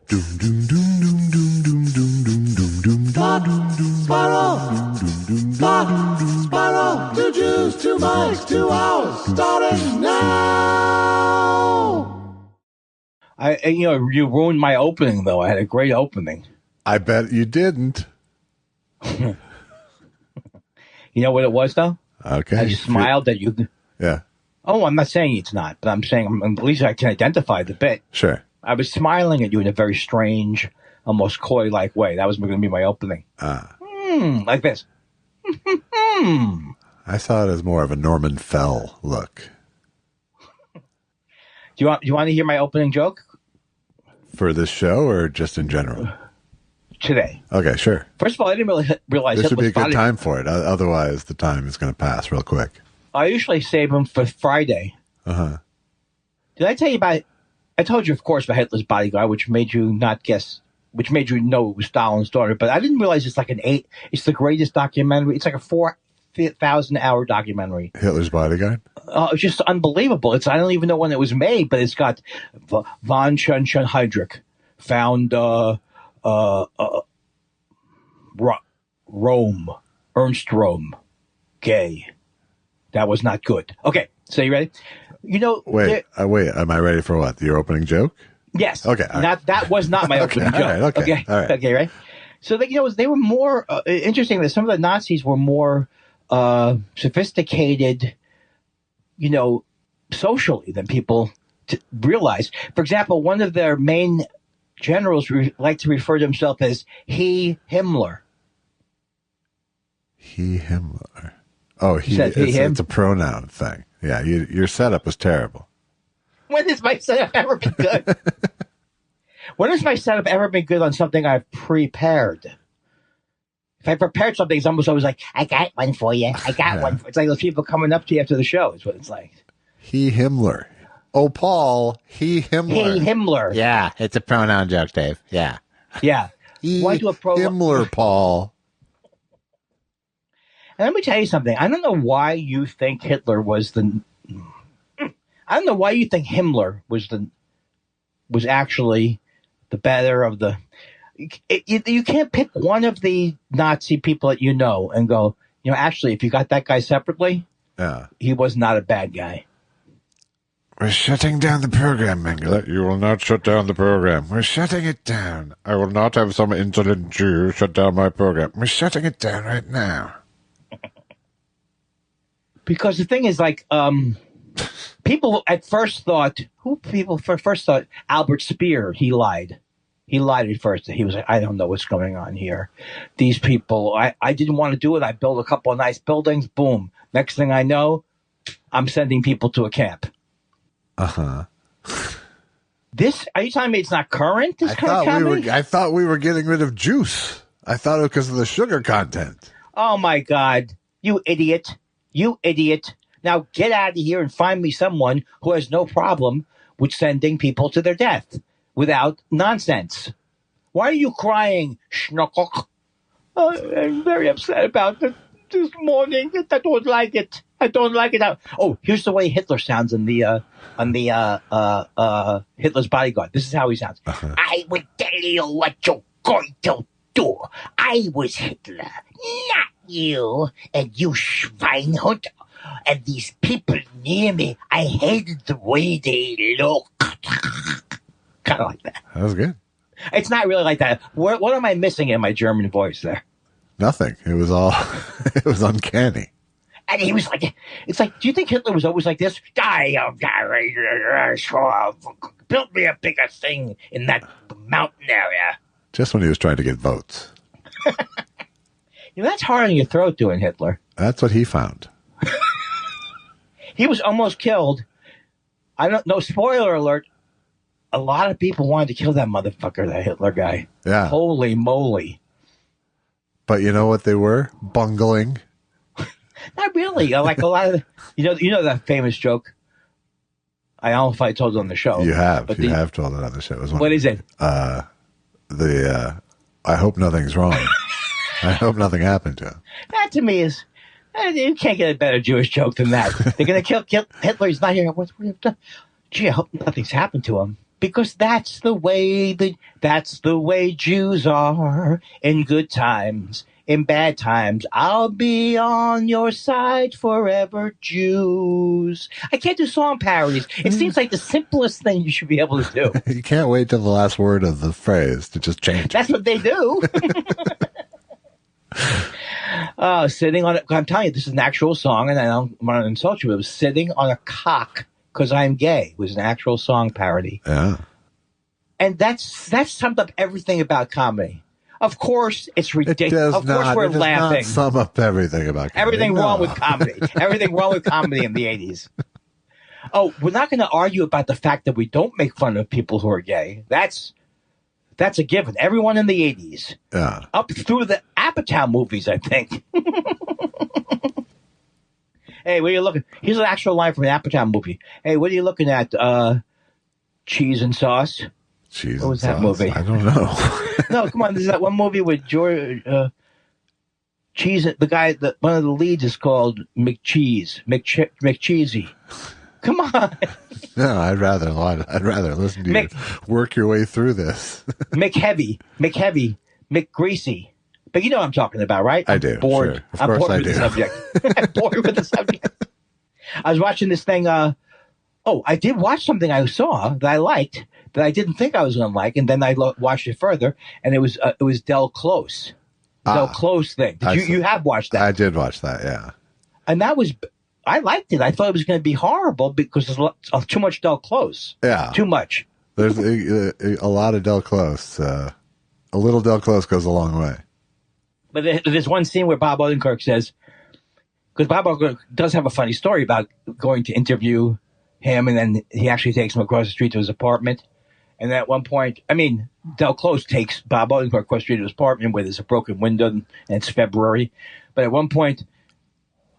Spiral, 2 Jews, 2 mics, 2 hours, starting now. You ruined my opening, though. I had a great opening. I bet you didn't. You know what it was, though? Okay. I smiled at you. Yeah. Oh, I'm not saying it's not, but I'm saying at least I can identify the bit. Sure. I was smiling at you in a very strange, almost coy-like way. That was going to be my opening. Like this. I saw it as more of a Norman Fell look. Do you want to hear my opening joke? For this show or just in general? Today. Okay, sure. First of all, I didn't really realize this would be a good body. time for it. Otherwise, the time is going to pass real quick. I usually save them for Friday. Uh-huh. Did I tell you about... I told you, of course, about Hitler's Bodyguard, which made you not guess... Which made you know it was Stalin's daughter. But I didn't realize it's like it's the greatest documentary. It's like a 4,000-hour documentary. Hitler's Bodyguard? It's just unbelievable. I don't even know when it was made, but it's got von Schoenheydrich found Rome, Ernst Rome, gay. That was not good. Okay, so you ready? Wait. Am I ready for what? Your opening joke? Yes. Okay. That was not my opening joke. Okay. All right. Okay. Right. So they were more interesting. That some of the Nazis were more sophisticated, socially than people realize. For example, one of their main generals liked to refer to himself as he Himmler. He Himmler. Oh, it's a pronoun thing. Yeah, your setup was terrible. When has my setup ever been good? When has my setup ever been good on something I've prepared? If I prepared something, it's almost always like, I got one for you. I got one. It's like those people coming up to you after the show is what it's like. He Himmler. Oh, Paul, he Himmler. He Himmler. Yeah, it's a pronoun joke, Dave. Yeah. Yeah. He Himmler, Paul. And let me tell you something. I don't know why you think Hitler was I don't know why you think Himmler was actually the better of the. You can't pick one of the Nazi people that and go, actually, if you got that guy separately, he was not a bad guy. We're shutting down the program, Mengele. You will not shut down the program. We're shutting it down. I will not have some insolent Jew shut down my program. We're shutting it down right now. Because the thing is, people at first thought, Albert Speer, he lied. He lied at first. He was like, I don't know what's going on here. These people, I didn't want to do it. I built a couple of nice buildings. Boom. Next thing I know, I'm sending people to a camp. Uh-huh. Are you telling me it's not current, this kind of comedy? I thought we were getting rid of juice. I thought it was because of the sugar content. Oh, my God. You idiot. You idiot. Now get out of here and find me someone who has no problem with sending people to their death without nonsense. Why are you crying, Schnockok? I'm very upset about it this morning. I don't like it. I don't like it. Oh, here's the way Hitler sounds on the Hitler's Bodyguard. This is how he sounds. Uh-huh. I will tell you what you're going to do. I was Hitler, not you, and you Schweinhund. And these people near me, I hated the way they look. Kind of like that. That was good. It's not really like that. What am I missing in my German voice there? Nothing. It was it was uncanny. And he was like, it's like, do you think Hitler was always like this? Built me a bigger thing in that mountain area. Just when he was trying to get votes. That's hard on your throat doing Hitler. That's what he found. He was almost killed. I don't know. Spoiler alert. A lot of people wanted to kill that motherfucker, that Hitler guy. Yeah. Holy moly. But you know what they were? Bungling. Not really. Like a lot of, you know that famous joke? I don't know if I told it on the show. You have. You have told it on the show. What is it? I hope nothing's wrong. I hope nothing happened to him. That to me is, you can't get a better Jewish joke than that. They're going to kill Hitler. He's not here. Gee, I hope nothing's happened to him. because that's the way Jews are in good times. In bad times, I'll be on your side forever, Jews. I can't do song parodies. It seems like the simplest thing you should be able to do. You can't wait till the last word of the phrase to just change it. That's what they do. Sitting on it. I'm telling you, this is an actual song, and I don't want to insult you. It was Sitting on a Cock Because I'm Gay. It was an actual song parody. Yeah. And that summed up everything about comedy. Of course, it's ridiculous. Of course, we're laughing. Not sum up everything about comedy. Everything wrong with comedy. Everything wrong with comedy in the 80s. Oh, we're not going to argue about the fact that we don't make fun of people who are gay. That's a given. Everyone in the 80s. Yeah. Up through the Apatow movies, I think. Hey, what are you looking? Here's an actual line from an Apatow movie. Hey, what are you looking at? Cheese and sauce? Cheese what was and that sauce? movie? I don't know. No, come on. There's that one movie with George Cheese. The guy, one of the leads is called McCheesy. Come on. No, I'd rather listen to you work your way through this. McHeavy, McGreasy. But you know what I'm talking about, right? I do. Bored. Sure. Of I'm course bored I with do. the subject. I'm bored with the subject. I was watching this thing. I did watch something I saw that I liked that I didn't think I was going to like, and then I watched it further, and it was Del Close. Del Close thing. You have watched that? I did watch that. Yeah. And I liked it. I thought it was going to be horrible because there's too much Del Close. Yeah. Too much. There's a lot of Del Close. A little Del Close goes a long way. But there's one scene where Bob Odenkirk says, because Bob Odenkirk does have a funny story about going to interview him, and then he actually takes him across the street to his apartment. And at one point, Del Close takes Bob Odenkirk across the street to his apartment where there's a broken window, and it's February. But at one point,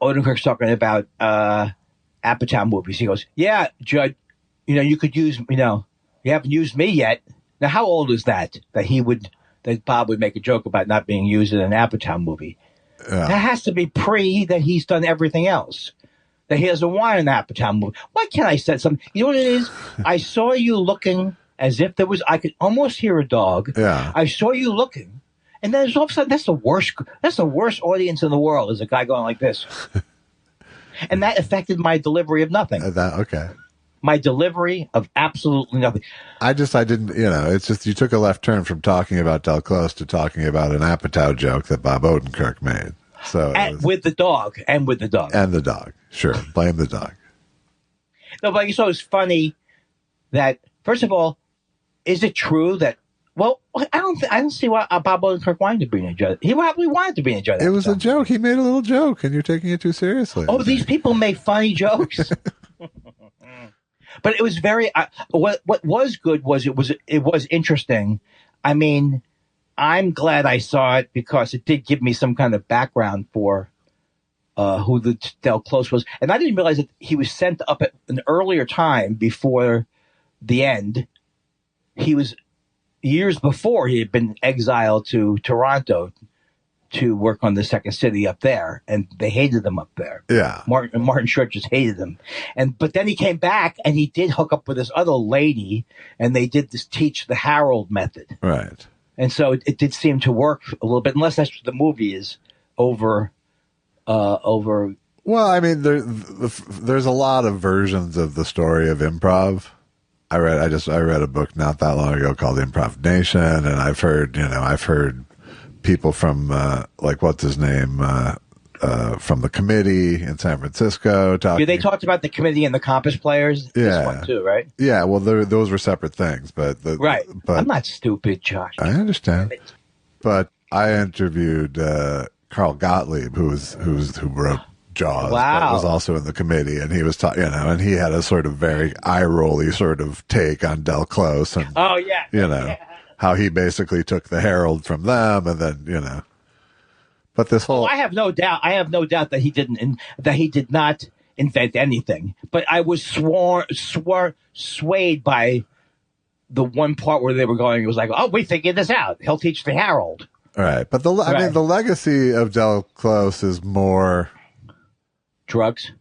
Odenkirk's talking about Apatow movies. He goes, "Yeah, Judd, you could use, you haven't used me yet." Now, how old is that Bob would make a joke about not being used in an Apatow movie? Yeah. That has to be that he's done everything else. That he doesn't want an Apatow movie. Why can't I say something? You know what it is? I saw you looking as if I could almost hear a dog. Yeah. I saw you looking. And then all of a sudden, that's the worst audience in the world, is a guy going like this. And that affected my delivery of nothing. Okay. My delivery of absolutely nothing. I didn't, it's just you took a left turn from talking about Del Close to talking about an Apatow joke that Bob Odenkirk made. So with the dog. And the dog. Sure. Blame the dog. No, but I thought it was funny that, first of all, is it true that, well, I don't see why Bob Odenkirk wanted to be in a judge. He probably wanted to be in a judge. It was a joke. He made a little joke, and you're taking it too seriously. Oh, these people make funny jokes. But it was very. What was good was it was interesting. I'm glad I saw it because it did give me some kind of background for who the Del Close was, and I didn't realize that he was sent up at an earlier time before the end. He was years before he had been exiled to Toronto to work on the Second City up there, and they hated him up there. Yeah. Martin Short just hated him. But then he came back, and he did hook up with this other lady, and they did this Teach the Harold method. Right. And so it did seem to work a little bit, unless that's what the movie is over. Well, there's a lot of versions of the story of improv. I read a book not that long ago called Improv Nation, and I've heard people from what's his name from the committee in San Francisco talking. Yeah, they talked about the committee and the Compass Players. Yeah, this one too, right? Yeah, well, those were separate things, but right. But I'm not stupid, Josh. I understand. But I interviewed Carl Gottlieb, who wrote Jaws, but was also in the committee, and he was and he had a sort of very eye-rolly sort of take on Del Close, and how he basically took the Herald from them, and then but this whole I have no doubt that he did not invent anything, but I was swayed by the one part where they were going. It was like, oh, we figured this out. He'll teach the Herald. Right, but the legacy of Del Close is more drugs.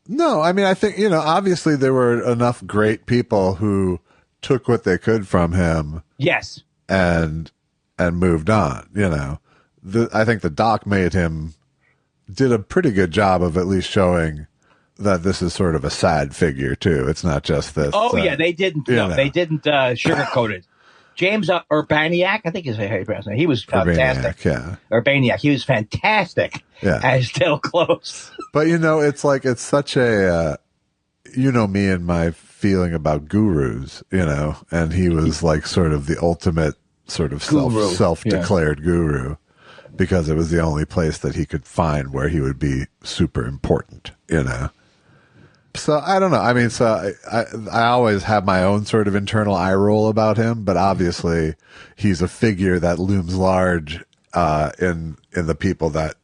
No, I think obviously there were enough great people who took what they could from him. Yes. And moved on, you know. I think the doc did a pretty good job of at least showing that this is sort of a sad figure too. It's not just this. Oh yeah, they didn't. They didn't sugarcoat it. James Urbaniak, I think is how you pronounce it. He was fantastic. Yeah, Urbaniak, he was fantastic. Yeah, as Del Close. But you know, it's such a, you know, me and my feeling about gurus, you know, and he was like sort of the ultimate sort of self-declared guru, because it was the only place that he could find where he would be super important, you know. So I don't know. I mean, so I always have my own sort of internal eye roll about him, but obviously he's a figure that looms large in the people that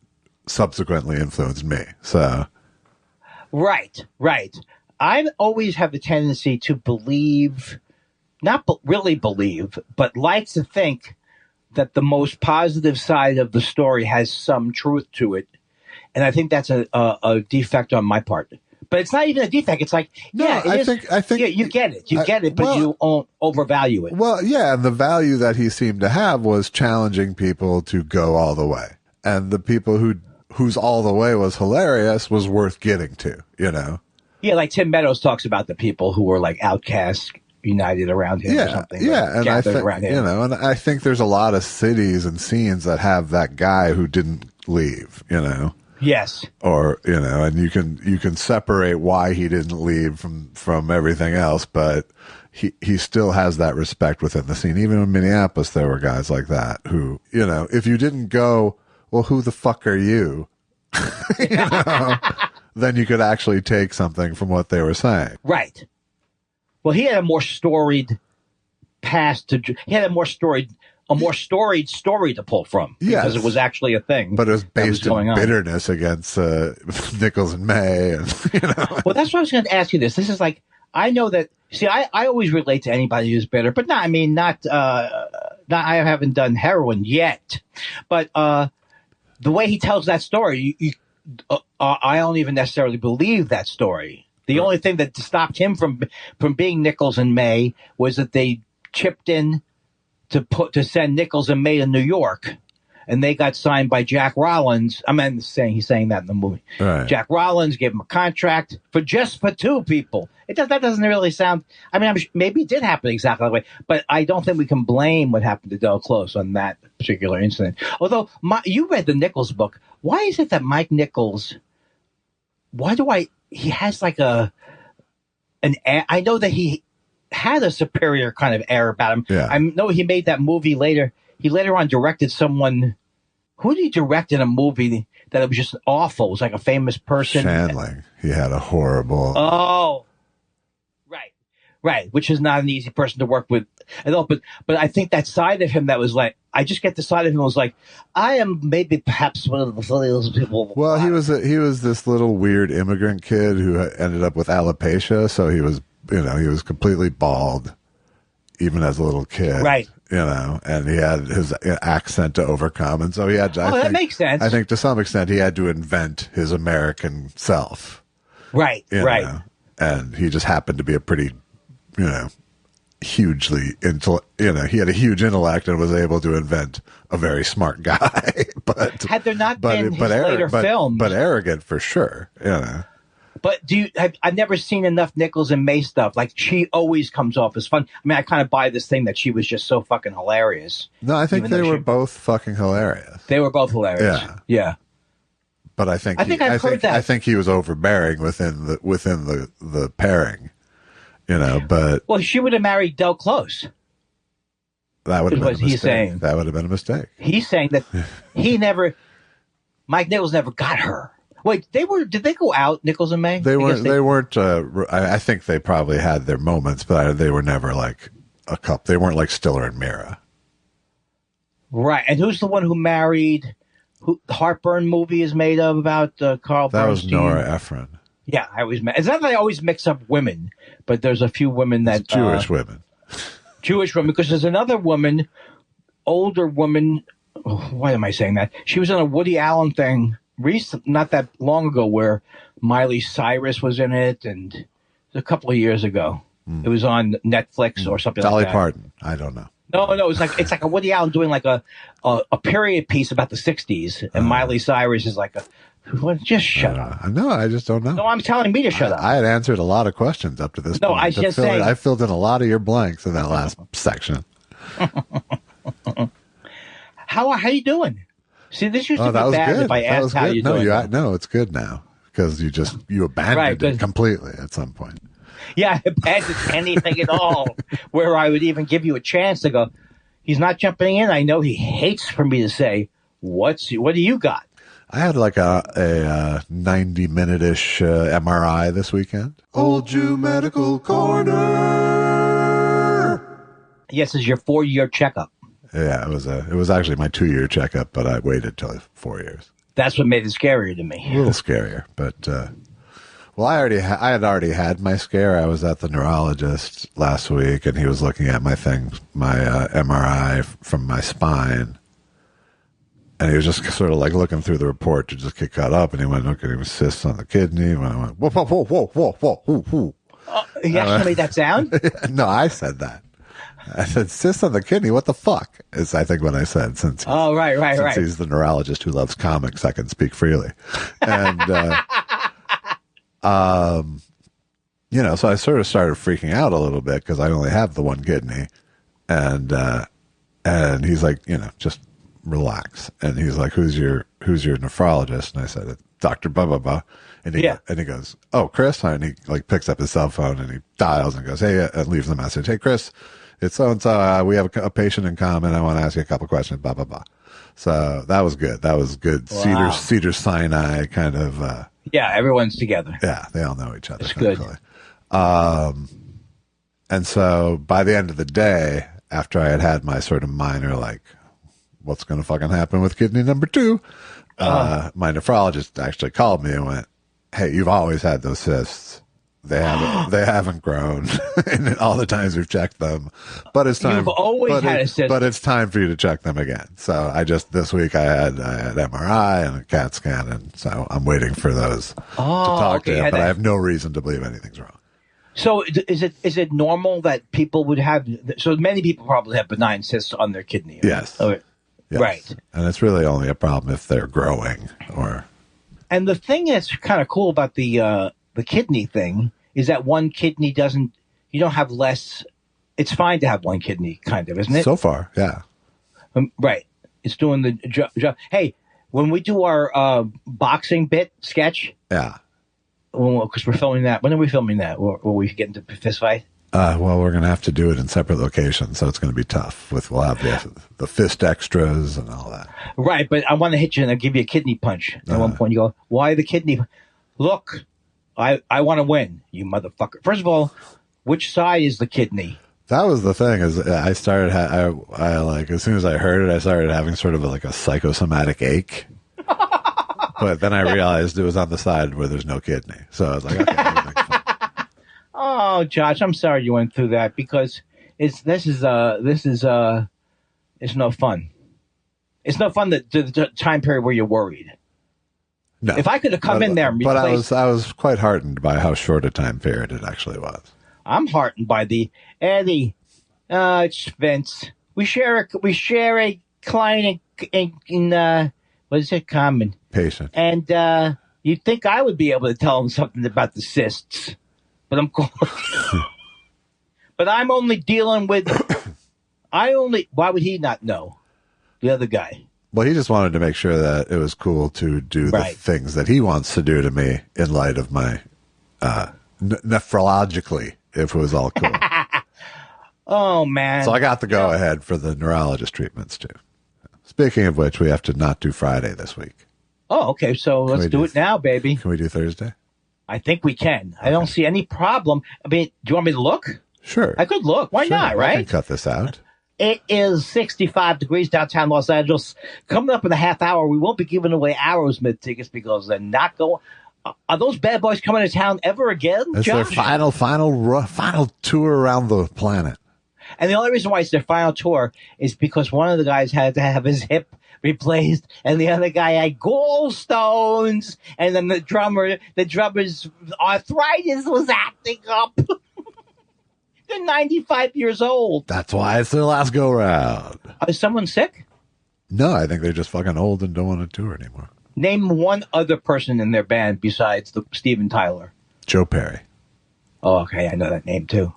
subsequently influenced me. So right. I always have the tendency to believe, really believe, but like to think that the most positive side of the story has some truth to it, and I think that's a defect on my part. But it's not even a defect. It's like, I think you get it, but you don't overvalue it. Well, yeah, and the value that he seemed to have was challenging people to go all the way, and the people whose all the way was hilarious was worth getting to, you know. Yeah, like Tim Meadows talks about the people who were like outcasts united around him or something. Yeah, and I think, around him. you know, and I think there's a lot of cities and scenes that have that guy who didn't leave, you know. Yes. Or, you know, and you can separate why he didn't leave from everything else, but he still has that respect within the scene. Even in Minneapolis, there were guys like that who, you know, if you didn't go, well, who the fuck are you? You know, then you could actually take something from what they were saying. Right. Well, he had a more storied past he had a more storied story to pull from, because it was actually a thing. But it was based in bitterness against Nichols and May, and you know. Well, that's what I was going to ask you. This is like, I know that. See, I always relate to anybody who's bitter, but not. I mean, not. I haven't done heroin yet, but the way he tells that story, I don't even necessarily believe that story. The only thing that stopped him from being Nichols and May was that they chipped in to send Nichols and May to New York, and they got signed by Jack Rollins. He's saying that in the movie. Right. Jack Rollins gave him a contract for two people. That doesn't really sound. I mean, maybe it did happen exactly that way, but I don't think we can blame what happened to Del Close on that particular incident. Although you read the Nichols book, why is it that Mike Nichols? He has like I know that he had a superior kind of air about him. Yeah. I know he made that movie later. He later on directed someone. Who did he direct in a movie that it was just awful? It was like a famous person. Shandling. He had a horrible. Oh, right. Which is not an easy person to work with at all. But I think that side of him that was like, I just get the side of him that was like, I am maybe perhaps one of those people. Well, he was this little weird immigrant kid who ended up with alopecia. So he was, you know, he was completely bald, even as a little kid. Right. You know, and he had his accent to overcome. And so he had to, that makes sense. I think to some extent he had to invent his American self. Right. Right. Know? And he just happened to be a pretty, you know, hugely he had a huge intellect and was able to invent a very smart guy. But had there not been his later films, but arrogant for sure, you know. But I've never seen enough Nichols and May stuff. Like, she always comes off as fun. I mean, I kind of buy this thing that she was just so fucking hilarious. No, I think they were both fucking hilarious. They were both hilarious. Yeah. But I think I've heard that. I think he was overbearing within the pairing. You know, but well, she would have married Del Close. That would have been a mistake. That would have been a mistake. He's saying that Mike Nichols never got her. Wait, did they go out, Nichols and May? They weren't. I think they probably had their moments, but they were never like a couple. They weren't like Stiller and Mira. Right. And who's the one who married? Who the Heartburn movie is made of about Carl Bernstein? That was Nora Ephron. Yeah, it's not that I always mix up women, but there's a few women that Jewish women. Jewish women, because there's another woman, older woman. Why am I saying that? She was in a Woody Allen thing not that long ago, where Miley Cyrus was in it, and a couple of years ago. It was on Netflix or something Dolly like that. Parton. I don't know. No, it's like a Woody Allen doing like a period piece about the 60s, and Miley Cyrus is like just shut up. No, I just don't know. No, I'm telling me to shut up. I had answered a lot of questions up to this point. I just saying. I filled in a lot of your blanks in that last section. How you doing? See, this used to be bad good. if I asked how you doing. No, it's good now because you abandoned it completely at some point. Yeah, I abandoned anything at all where I would even give you a chance to go, he's not jumping in. I know he hates for me to say, what do you got? I had like a 90-minute-ish MRI this weekend. Old Jew Medical Corner. Yes, it's your 4-year checkup. Yeah, it was actually my 2-year checkup, but I waited till 4 years. That's what made it scarier to me. A little scarier, but well, I had already had my scare. I was at the neurologist last week, and he was looking at my MRI from my spine, and he was just sort of like looking through the report to just get caught up, and he went, "Okay, cysts on the kidney." And I went, "Whoa, whoa, whoa, whoa, whoa, whoa, whoa." He actually made that sound? No, I said that. I said, cyst on the kidney, what the fuck? Is I think what I said since he's the neurologist who loves comics, I can speak freely. And so I sort of started freaking out a little bit because I only have the one kidney. And he's like, just relax. And he's like, who's your nephrologist? And I said, Dr. Blah, blah, blah. And he goes, oh, Chris. And he like picks up his cell phone and he dials and goes, hey, and leaves the message. Hey, Chris, it's so-and-so. We have a patient in common. I want to ask you a couple questions, blah, blah, blah. So that was good. Wow. Cedar Sinai kind of. Yeah, everyone's together. Yeah, they all know each other. It's good. And so by the end of the day, after I had my sort of minor, like, what's going to fucking happen with kidney number 2, my nephrologist actually called me and went, hey, you've always had those cysts. They haven't grown in all the times we've checked them, but it's time. You've always had a cyst, but it's time for you to check them again. So this week I had MRI and a CAT scan, and so I'm waiting for those to talk to him. But I have no reason to believe anything's wrong. So is it normal that people would have? So many people probably have benign cysts on their kidney. Yes. Yes. Right. And it's really only a problem if they're growing or. And the thing that's kind of cool about the kidney thing is that one kidney you don't have less. It's fine to have one kidney, kind of, isn't it? So far, yeah. Right. It's doing the job. Hey, when we do our boxing bit sketch. Yeah. Because we're filming that. When are we filming that? Will we get into a fist fight? Well, we're going to have to do it in separate locations, so it's going to be tough. We'll have the fist extras and all that. Right, but I want to hit you and I'll give you a kidney punch. At one point you go, why the kidney? Look, I want to win, you motherfucker. First of all, which side is the kidney? That was the thing. Is I started. I like as soon as I heard it, I started having sort of like a psychosomatic ache. But then I realized it was on the side where there's no kidney. So I was like, okay. Oh, Josh, I'm sorry you went through that because it's no fun. It's no fun the time period where you're worried. No. If I could have come in there and replaced... But I was quite heartened by how short a time period it actually was. I'm heartened by the Eddie. It's Vince. We share a client in what is it? Common patient. And you'd think I would be able to tell him something about the cysts, but I'm calling. But I'm only dealing with. Why would he not know? The other guy. Well, he just wanted to make sure that it was cool to do the things that he wants to do to me in light of my nephrologically, if it was all cool. Oh, man. So I got the go-ahead for the neurologist treatments, too. Speaking of which, we have to not do Friday this week. Oh, okay. So let's do it now, baby. Can we do Thursday? I think we can. Okay. I don't see any problem. I mean, do you want me to look? Sure. I could look. Why not, right? I can cut this out. It is 65 degrees downtown Los Angeles. Coming up in a half hour, we won't be giving away Aerosmith tickets because they're not going. Are those bad boys coming to town ever again, It's Josh? their final tour around the planet. And the only reason why it's their final tour is because one of the guys had to have his hip replaced, and the other guy had gallstones, and then the drummer's arthritis was acting up. They're 95 years old. That's why it's their last go round. Is someone sick? No, I think they're just fucking old and don't want to tour anymore. Name one other person in their band besides Steven Tyler. Joe Perry. Oh, okay. I know that name, too.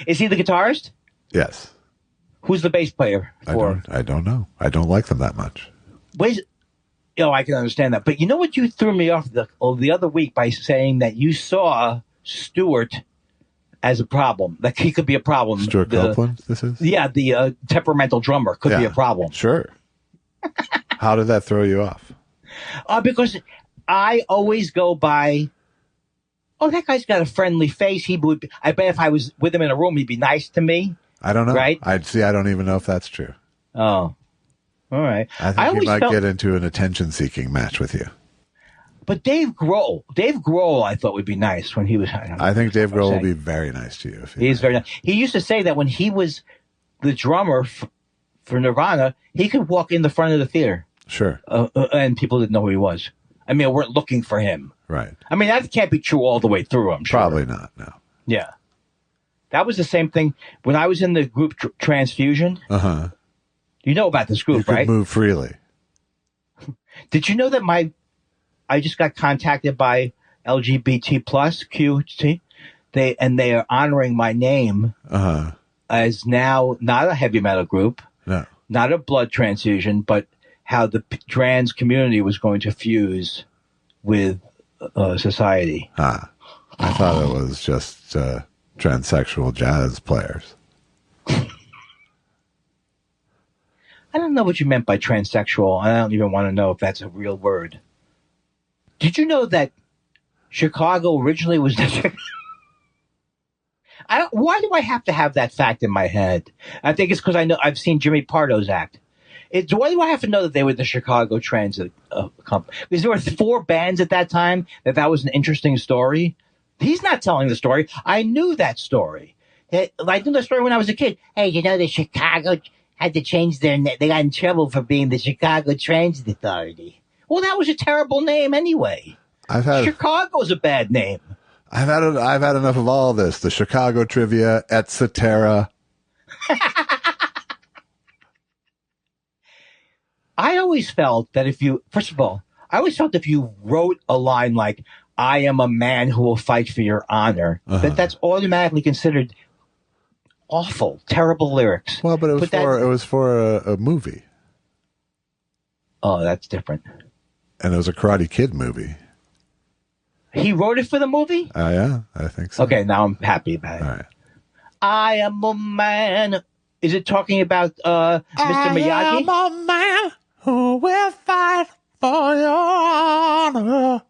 Is he the guitarist? Yes. Who's the bass player? I don't know. I don't like them that much. I can understand that. But you know what you threw me off the other week by saying that you saw Stewart as a problem. That he could be a problem. Stuart Copeland, this is? Yeah, the temperamental drummer could be a problem. Sure. How did that throw you off? Because I always go by, that guy's got a friendly face. I bet if I was with him in a room, he'd be nice to me. I don't know. Right? I don't even know if that's true. Oh, all right. I think he might get into an attention-seeking match with you. But Dave Grohl, I thought would be nice when he was. I think Dave Grohl will be very nice to you. He's very nice. He used to say that when he was the drummer for Nirvana, he could walk in the front of the theater. Sure. And people didn't know who he was. I mean, weren't looking for him. Right. I mean, that can't be true all the way through, I'm sure. Probably not, no. Yeah. That was the same thing when I was in the group Transfusion. Uh-huh. You know about this group, you could right? Move freely. Did you know that I just got contacted by LGBT plus QT? They are honoring my name as now not a heavy metal group, no, not a blood transfusion, but how the trans community was going to fuse with society. I thought it was just transsexual jazz players. I don't know what you meant by transsexual. I don't even want to know if that's a real word. Did you know that Chicago originally was why do I have to have that fact in my head? I think it's because I've seen Jimmy Pardo's act. Why do I have to know that they were the Chicago Transit Company? Because there were 4 bands at that time that was an interesting story. He's not telling the story. I knew that story. I knew the story when I was a kid. Hey, the Chicago had to change their name. They got in trouble for being the Chicago Transit Authority. Well, that was a terrible name anyway. Chicago's a bad name. I've had enough of all this. The Chicago trivia, etc. I always felt that if you wrote a line like, I am a man who will fight for your honor, that's automatically considered awful, terrible lyrics. Well, but it was for a movie. Oh, that's different. And it was a Karate Kid movie. He wrote it for the movie? Yeah, I think so. Okay, now I'm happy about it. All right. I am a man. Is it talking about Mr. Miyagi? I am a man who will fight for your honor.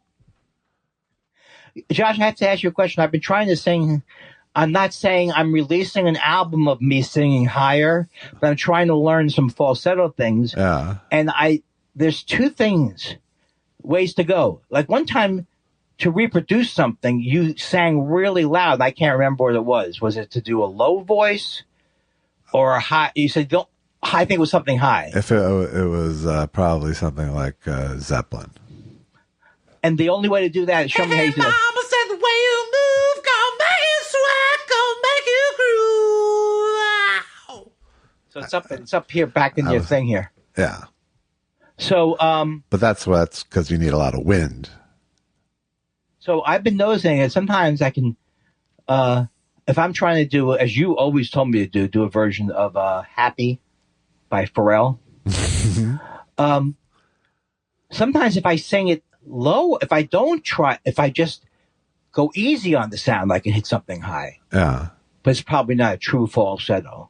Josh, I have to ask you a question. I've been trying to sing. I'm not saying I'm releasing an album of me singing higher, but I'm trying to learn some falsetto things. Yeah. And there's 2 ways to go. Like one time to reproduce something, you sang really loud. I can't remember what it was. Was it to do a low voice or a high? You said, I think it was something high. If it was probably something like Zeppelin. And the only way to do that is show me how you do it. Mama said the way you move, gonna make you sweat, gonna make you groove. So it's up here, back in your thing here. Yeah. So, but that's because you need a lot of wind. So I've been noticing that sometimes I can, if I'm trying to do, as you always told me to do a version of Happy by Pharrell. Sometimes if I sing it low, if I just go easy on the sound, I can hit something high. Yeah. But it's probably not a true falsetto.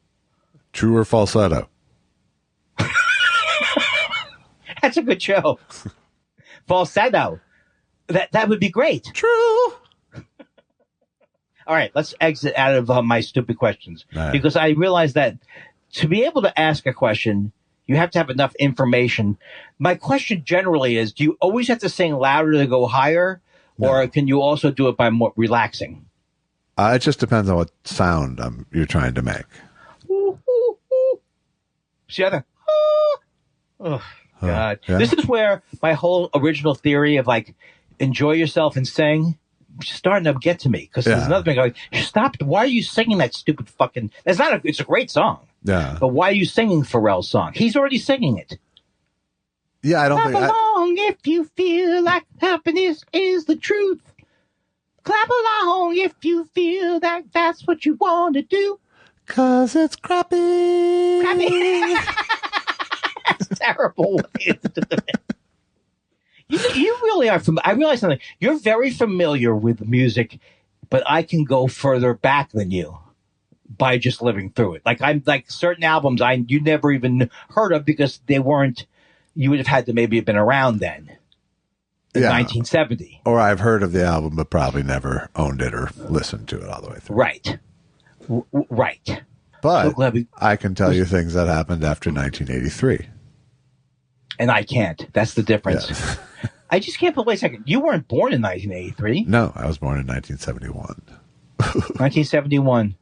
True or falsetto? That's a good show. Falsetto. That would be great. True. All right, let's exit out of my stupid questions. Right. Because I realize that to be able to ask a question, you have to have enough information. My question generally is, do you always have to sing louder to go higher? No. Or can you also do it by more relaxing? It just depends on what sound you're trying to make. See other? Oh, God. Yeah. This is where my whole original theory of enjoy yourself and sing starting to get to me because there's another thing like, stop. Why are you singing that stupid fucking? It's a great song. Yeah. But why are you singing Pharrell's song? He's already singing it. Yeah, I don't Clap think. along if you feel like happiness is the truth. Clap along if you feel that that's what you want to do. 'Cause it's crappy. Crappy. That's terrible. You really are. I realize something. You're very familiar with music, but I can go further back than you by just living through it. Like I'm like certain albums you never even heard of because they weren't. You would have had to maybe have been around then. In 1970. Or I've heard of the album, but probably never owned it or listened to it all the way through. Right. Right. But I can tell you things that happened after 1983. And I can't. That's the difference. Yes. I just can't believe. Wait a second. You weren't born in 1983. No, I was born in 1971. 1971.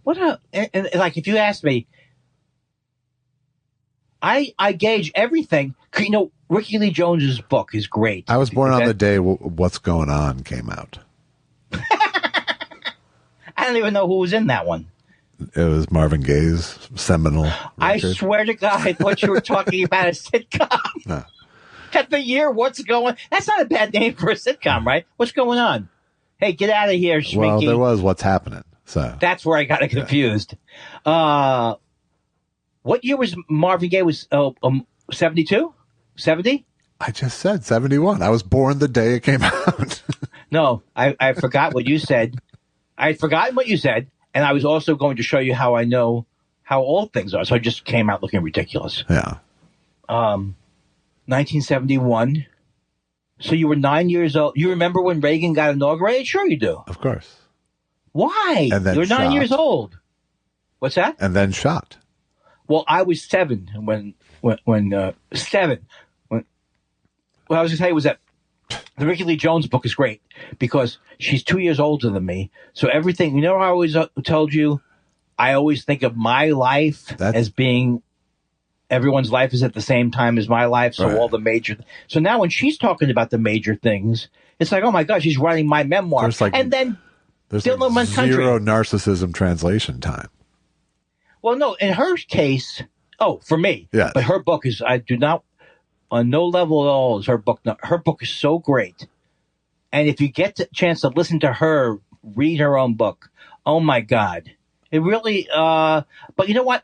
What a... And like, if you ask me, I gauge everything. You know, Ricky Lee Jones's book is great. I was born on the day What's Going On came out. I don't even know who was in that one. It was Marvin Gaye's seminal record. I swear to God, I thought you were talking about a sitcom. No. At the year, What's Going... That's not a bad name for a sitcom, right? What's going on? Hey, get out of here, Schminky. Well, there was What's Happening. So that's where I got confused. What year was Marvin Gaye? Was 72? 70? I just said 71. I was born the day it came out. No, I forgot what you said. I had forgotten what you said, and I was also going to show you how I know how old things are. So I just came out looking ridiculous. Yeah. 1971. So you were 9 years old. You remember when Reagan got inaugurated? Sure you do. Of course. Why? And then You're 9 shot. years old. What's that? And then shot. Well, I was 7 when 7. What I was going to tell you was that the Ricky Lee Jones book is great because she's 2 years older than me. So everything, you know, I always told you, I always think of my life as being everyone's life is at the same time as my life. So all the major. So now when she's talking about the major things, it's like, oh my gosh, she's writing my memoir. And then there's Dylan like zero Country. narcissism translation time. Well, no, in her case, for me. Yeah. But her book is, I do not, on no level at all is her book. Her book is so great. And if you get the chance to listen to her read her own book, oh my God. It really, but you know what?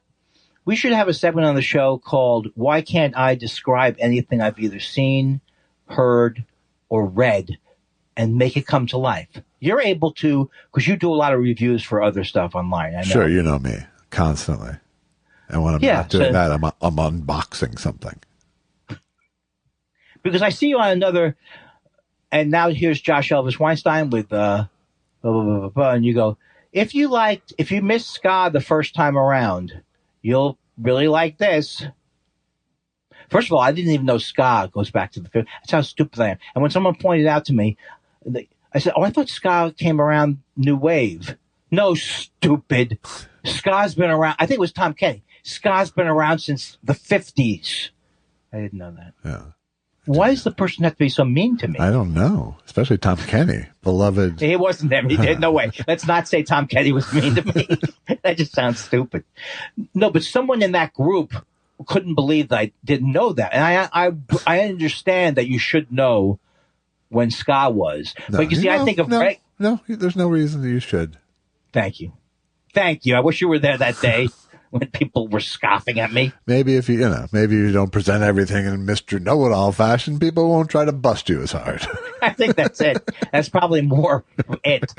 We should have a segment on the show called Why Can't I Describe Anything I've Either Seen, Heard, or Read and Make It Come to Life. You're able to, because you do a lot of reviews for other stuff online. I know. Sure, you know me. Constantly. And when I'm not doing that, I'm unboxing something. Because I see you on another, and now here's Josh Elvis Weinstein with blah, blah, blah, blah, blah, and you go, if you missed ska the first time around, you'll really like this. First of all, I didn't even know ska goes back to the 50s. That's how stupid I am. And when someone pointed out to me, I said, I thought ska came around New Wave. No, stupid. Ska's been around. I think it was Tom Kenny. Ska's been around since the 50s. I didn't know that. Yeah. Why does the person have to be so mean to me? I don't know. Especially Tom Kenny, beloved. He wasn't there. He did. No way. Let's not say Tom Kenny was mean to me. That just sounds stupid. No, but someone in that group couldn't believe that I didn't know that. And I understand that you should know when ska was. No, but you see, I think of... No, there's no reason that you should. Thank you. Thank you. I wish you were there that day when people were scoffing at me. Maybe if maybe you don't present everything in Mr. Know-It-All fashion, people won't try to bust you as hard. I think that's it. That's probably more it.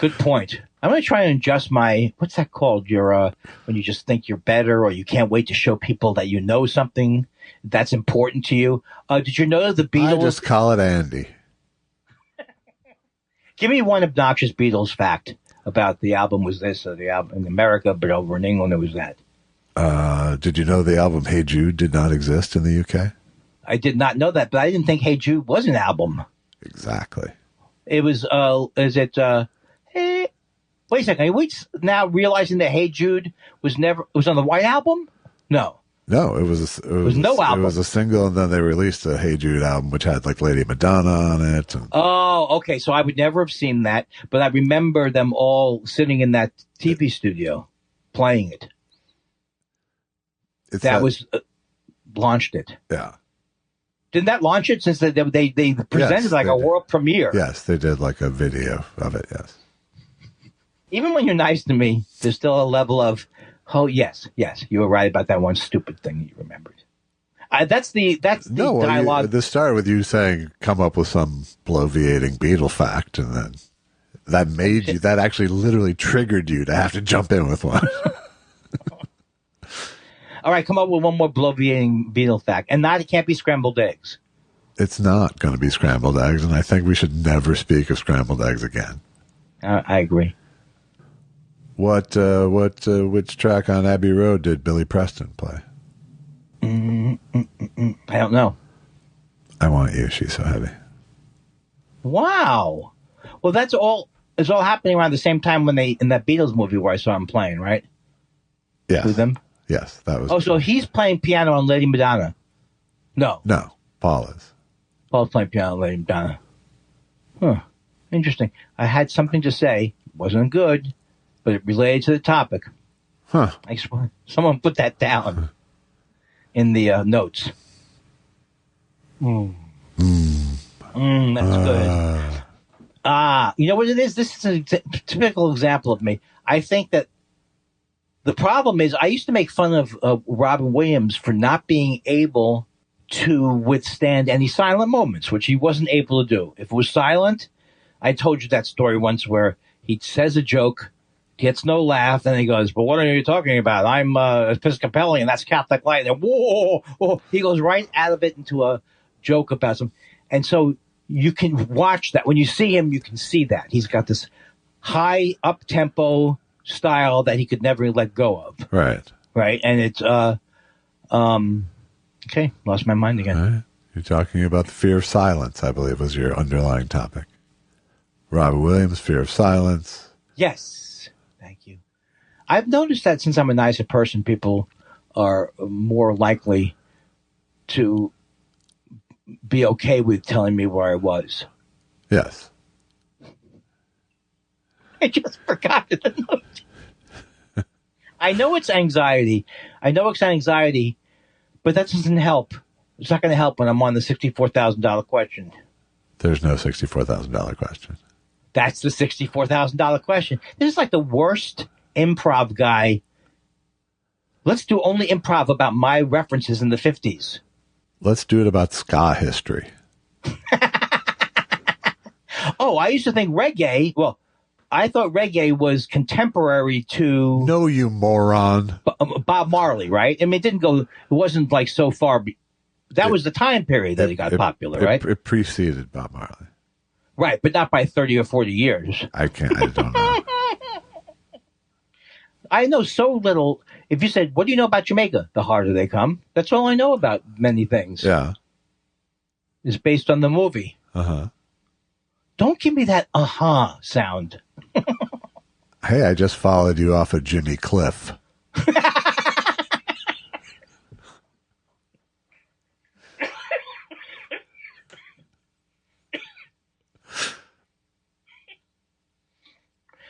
Good point. I'm going to try and adjust my, what's that called? Your, when you just think you're better or you can't wait to show people that you know something that's important to you. Did you know the Beatles? I just call it Andy. Give me one obnoxious Beatles fact about the album was this, or the album in America, but over in England it was that. Did you know the album Hey Jude did not exist in the UK? I did not know that, but I didn't think Hey Jude was an album. Exactly. It was, hey, wait a second, are we now realizing that Hey Jude was on the White Album? No. No, it was no album. It was a single, and then they released a Hey Jude album, which had like Lady Madonna on it. And, oh, okay. So I would never have seen that, but I remember them all sitting in that TV studio playing it. That was launched it. Yeah. Didn't that launch it? Since they presented a world premiere. Yes, they did like a video of it. Yes. Even when you're nice to me, there's still a level of, oh yes, you were right about that one stupid thing that you remembered. That's the dialogue. This started with you saying, "Come up with some bloviating Beatle fact," and then that actually literally triggered you to have to jump in with one. All right, come up with one more bloviating Beatle fact, and it can't be scrambled eggs. It's not going to be scrambled eggs, and I think we should never speak of scrambled eggs again. I agree. Which track on Abbey Road did Billy Preston play? I don't know. I Want You, She's So Heavy. Wow. Well, it's all happening around the same time when in that Beatles movie where I saw him playing, right? Yes. With them? Yes, that was. Oh, so he's playing piano on Lady Madonna? No. No, Paul is. Paul's playing piano on Lady Madonna. Huh. Interesting. I had something to say. It wasn't good, but it related to the topic. Huh. Someone put that down in the notes. That's good. You know what it is? This is a typical example of me. I think that the problem is I used to make fun of Robin Williams for not being able to withstand any silent moments, which he wasn't able to do. If it was silent, I told you that story once where he says a joke, gets no laugh, and he goes, "But what are you talking about? I'm Episcopalian, that's Catholic light." And whoa, he goes right out of it into a joke about some. And so you can watch that. When you see him, you can see that. He's got this high up-tempo style that he could never let go of. Right. And it's, okay, lost my mind again. Right. You're talking about the fear of silence, I believe, was your underlying topic. Robin Williams, fear of silence. Yes. Thank you. I've noticed that since I'm a nicer person, people are more likely to be okay with telling me where I was. Yes. I just forgot the note. I know it's anxiety, but that doesn't help. It's not going to help when I'm on the $64,000 question. There's no $64,000 question. That's the $64,000 question. This is like the worst improv guy. Let's do only improv about my references in the 50s. Let's do it about ska history. Oh, I used to think reggae, I thought reggae was contemporary to... No, you moron. Bob Marley, right? I mean, it wasn't like so far... That was the time period that it got popular, right? It preceded Bob Marley. Right, but not by 30 or 40 years. I don't know. I know so little. If you said, what do you know about Jamaica? The harder they come. That's all I know about many things. Yeah. It's based on the movie. Uh-huh. Don't give me that sound. Hey, I just followed you off of Jimmy Cliff.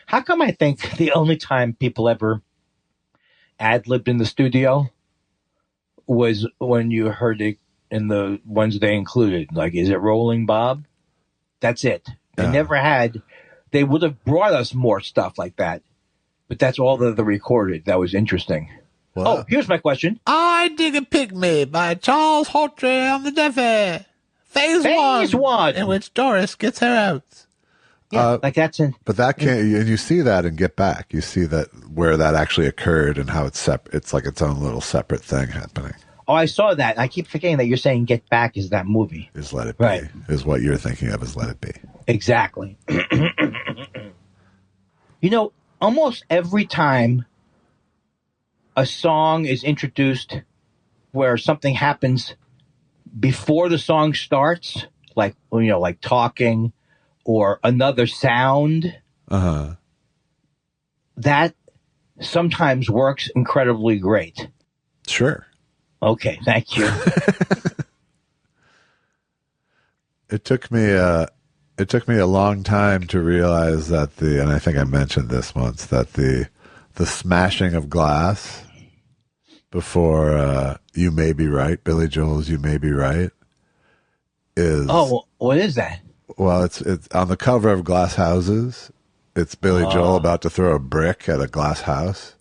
How come I think the only time people ever ad-libbed in the studio was when you heard it in the ones they included? Like, is it Rolling Bob? That's it. They never had... They would have brought us more stuff like that. But that's all that they recorded. That was interesting. Well, here's my question. I Dig a Pygmy by Charles Hawtrey on the Deafy. Phase one. In which Doris gets her out. Yeah, like that's in... But that can't... And you see that in Get Back. You see that where that actually occurred and how it's separate. It's like its own little separate thing happening. Oh, I saw that. I keep forgetting that you're saying Get Back is that movie. Is Let It Be. Right. Is what you're thinking of as Let It Be. Exactly. You know, almost every time a song is introduced where something happens before the song starts, like, like talking or another sound, that sometimes works incredibly great. Sure. Okay, thank you. It took me a long time to realize that and I think I mentioned this once, that the smashing of glass before You May Be Right, Billy Joel's You May Be Right, is... Oh, what is that? Well, it's on the cover of Glass Houses. It's Billy Joel about to throw a brick at a glass house.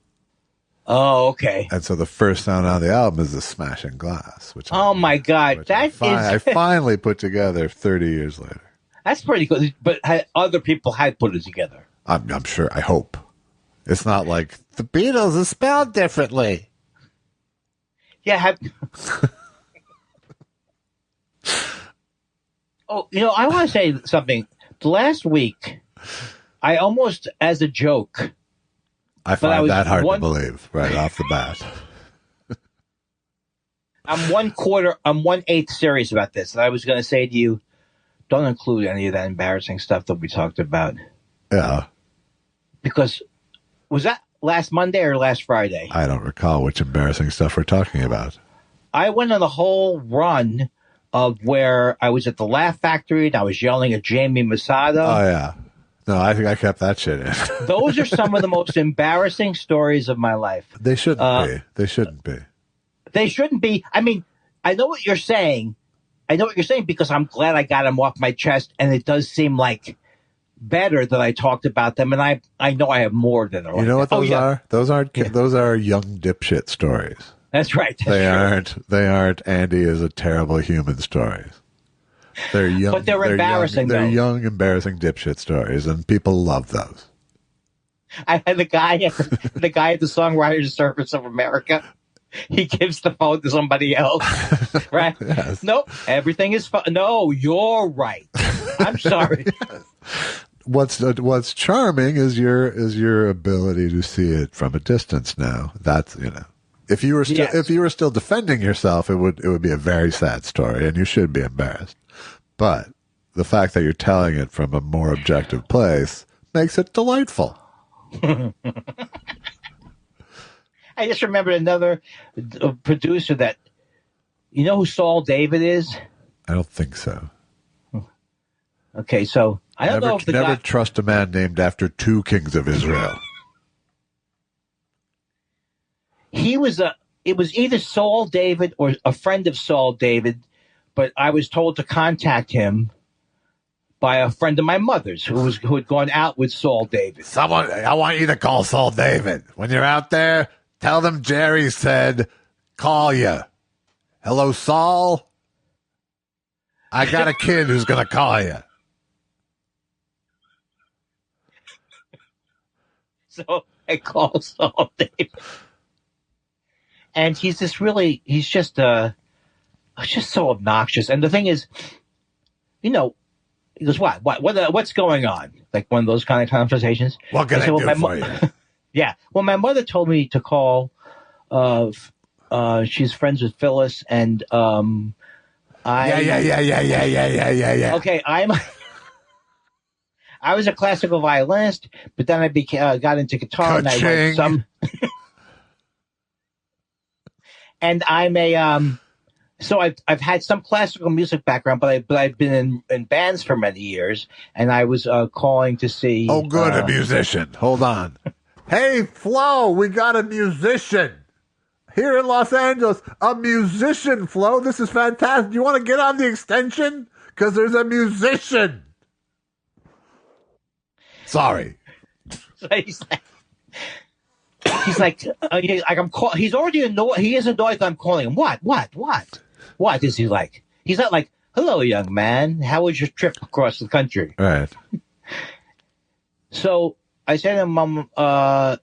Oh, okay. And so the first sound on the album is the smashing glass. My God. I finally put together 30 years later. That's pretty good. But other people had put it together. I'm sure. I hope. It's not like the Beatles is spelled differently. Yeah. Oh, I want to say something. Last week, I almost, as a joke... I find that hard to believe right off the bat. I'm 1/8 serious about this. And I was going to say to you, don't include any of that embarrassing stuff that we talked about. Yeah. Because, was that last Monday or last Friday? I don't recall which embarrassing stuff we're talking about. I went on the whole run of where I was at the Laugh Factory and I was yelling at Jamie Masada. Oh, yeah. No, I think I kept that shit in. Those are some of the most embarrassing stories of my life. They shouldn't be. They shouldn't be. They shouldn't be. I mean, I know what you're saying. Because I'm glad I got them off my chest, and it does seem like better that I talked about them, and I know I have more than you know what those are? Those are young dipshit stories. That's right. They aren't Andy is a terrible human stories. They're young, but they're embarrassing. They're young, embarrassing dipshit stories, and people love those. I had the guy at the Songwriters Service of America. He gives the phone to somebody else, right? Yes. Nope, everything is fine. No, you're right. I'm sorry. What's charming is your ability to see it from a distance. Now that's if you were still defending yourself, it would be a very sad story, and you should be embarrassed. But the fact that you're telling it from a more objective place makes it delightful. I just remembered another producer that, you know who Saul David is? I don't think so. Okay, so I don't know if never trust a man named after two kings of Israel. It was either Saul David or a friend of Saul David, but I was told to contact him by a friend of my mother's who had gone out with Saul David. I want you to call Saul David. When you're out there, tell them Jerry said, call you. Hello, Saul. I got a kid who's going to call you. So I call Saul David. And he's just so obnoxious. And the thing is, he goes, what's going on? Like one of those kind of conversations. What can I do for you? Yeah. Well, my mother told me to call. She's friends with Phyllis, and Yeah. Okay, I was a classical violinist, but then I got into guitar, and I wrote some. And I'm so I've had some classical music background, but I've been in bands for many years, and I was calling to see. Oh, good, a musician. Hold on. Hey, Flo, we got a musician here in Los Angeles. A musician, Flo. This is fantastic. Do you want to get on the extension? Because there's a musician. Sorry. So he's like I'm call. He's already annoyed. He is annoyed that I'm calling him. What is he like? He's not like, hello, young man. How was your trip across the country? Right. So I said to him, Mom, I'm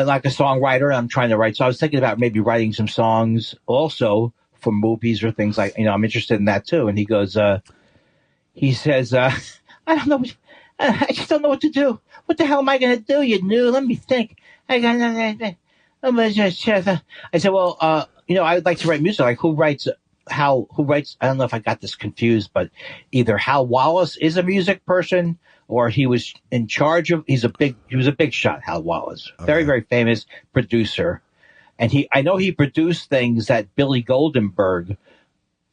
like a songwriter. I'm trying to write. So I was thinking about maybe writing some songs also for movies or things like, I'm interested in that too. And he goes, he says, I don't know. I just don't know what to do. What the hell am I going to do? You knew. Let me think. I said, well, I'd like to write music. Like who writes? I don't know if I got this confused, but either Hal Wallace is a music person or he was in charge of, he was a big shot, Hal Wallace. Okay. Very, very famous producer. And I know he produced things that Billy Goldenberg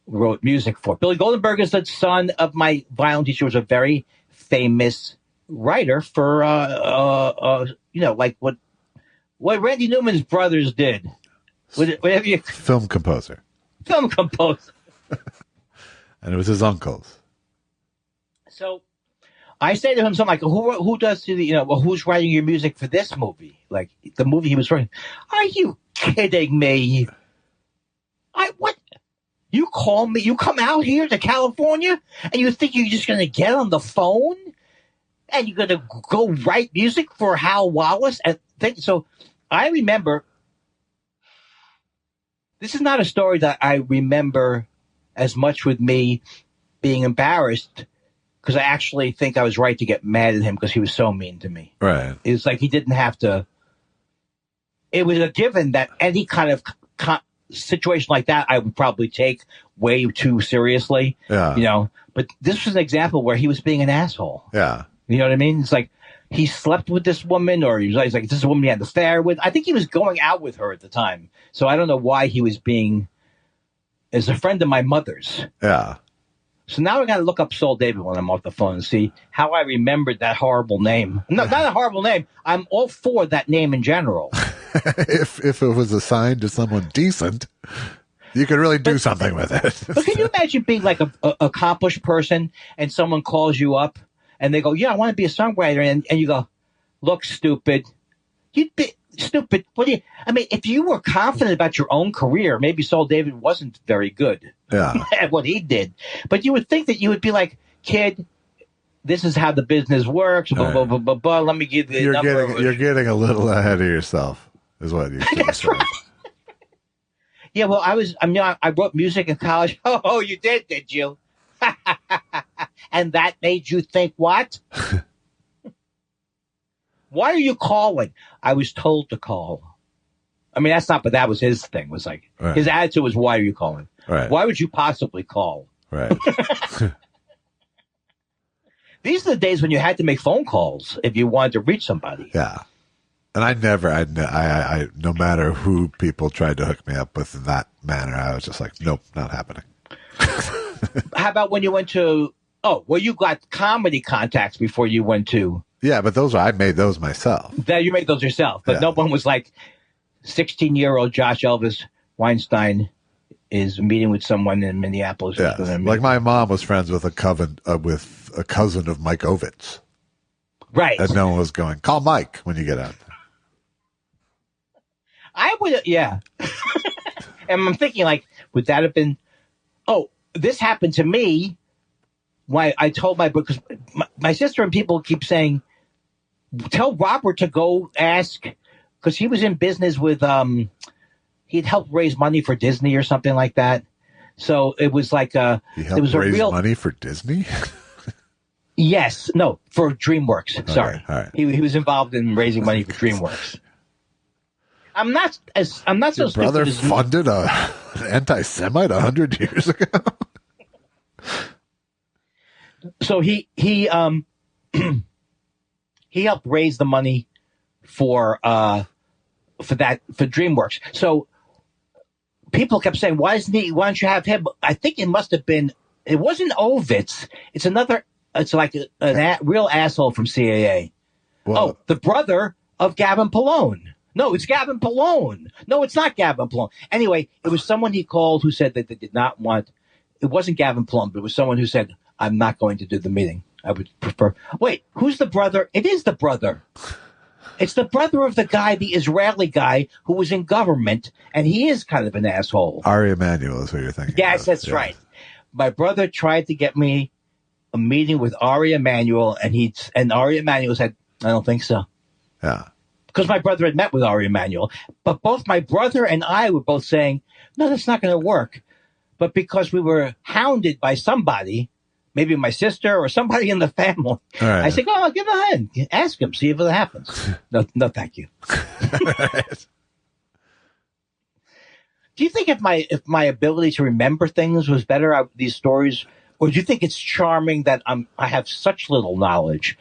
wrote music for. Billy Goldenberg is the son of my violin teacher, who was a very famous writer for, like what Randy Newman's brothers did. Film composer. Film composer. And it was his uncle's. So I say to him something like, who does who's writing your music for this movie? Like the movie he was writing. Are you kidding me? What? You call me, you come out here to California and you think you're just going to get on the phone and you're going to go write music for Hal Wallace? So I remember, this is not a story that I remember as much with me being embarrassed, because I actually think I was right to get mad at him because he was so mean to me. Right. It was like he didn't have to. It was a given that any kind of situation like that I would probably take way too seriously. Yeah. But this was an example where he was being an asshole. Yeah. You know what I mean? It's like he slept with this woman, or he's like, this is a woman he had an affair with. I think he was going out with her at the time. So I don't know why he was being, as a friend of my mother's. Yeah. So now I got to look up Soul David when I'm off the phone and see how I remembered that horrible name. No, not a horrible name. I'm all for that name in general. If it was assigned to someone decent, you could really do something with it. But can you imagine being like a accomplished person and someone calls you up and they go, yeah, I want to be a songwriter. And you go, look, stupid. You'd be stupid. If you were confident about your own career, maybe Soul David wasn't very good at what he did. But you would think that you would be like, kid, this is how the business works. Blah, blah, blah, blah, blah. Let me give you the number. You're getting a little ahead of yourself, is what you should That's right. Yeah, well, I wrote music in college. Oh, you did you? And that made you think what? Why are you calling? I was told to call. But that was his thing. Was like, his attitude was, why are you calling? Right. Why would you possibly call? Right. These are the days when you had to make phone calls if you wanted to reach somebody. Yeah. And I no matter who people tried to hook me up with in that manner, I was just like, nope, not happening. How about when you went to, you got comedy contacts before you went to. Yeah, but I made those myself. You made those yourself, but no one was like 16-year-old Josh Elvis Weinstein is meeting with someone in Minneapolis. Yeah, like my mom was friends with a cousin of Mike Ovitz. Right. And no one was going, call Mike when you get out. I would, yeah. And I'm thinking, like, would that have been, this happened to me. Why I told because my sister and people keep saying, tell Robert to go ask, because he was in business with, he'd helped raise money for Disney or something like that. So it was like he helped raise money for Disney? Yes. No, for DreamWorks. Sorry. All right. He was involved in raising money for DreamWorks. I'm not so Your brother stupid as funded an anti-Semite 100 years ago? So he he helped raise the money for DreamWorks. So people kept saying, why don't you have him? I think it must have been, it wasn't Ovitz. It's like a real asshole from CAA. Well, the brother of Gavin Polone. No, it's Gavin Polone. No, it's not Gavin Polone. Anyway, it was someone he called who said that they did not want, it wasn't Gavin Polone, but it was someone who said, I'm not going to do the meeting. I would prefer. Wait, who's the brother? It is the brother. It's the brother of the Israeli guy who was in government, and he is kind of an asshole. Ari Emanuel is who you're thinking. Yes, that's right. My brother tried to get me a meeting with Ari Emanuel, and Ari Emanuel said, I don't think so. Yeah. Because my brother had met with Ari Emanuel. But both my brother and I were both saying, no, that's not going to work. But because we were hounded by somebody, maybe my sister or somebody in the family, right. I said, "Oh, give a hand. Ask him, see if it happens." No, thank you. Do you think if my ability to remember things was better, these stories, or do you think it's charming that I have such little knowledge?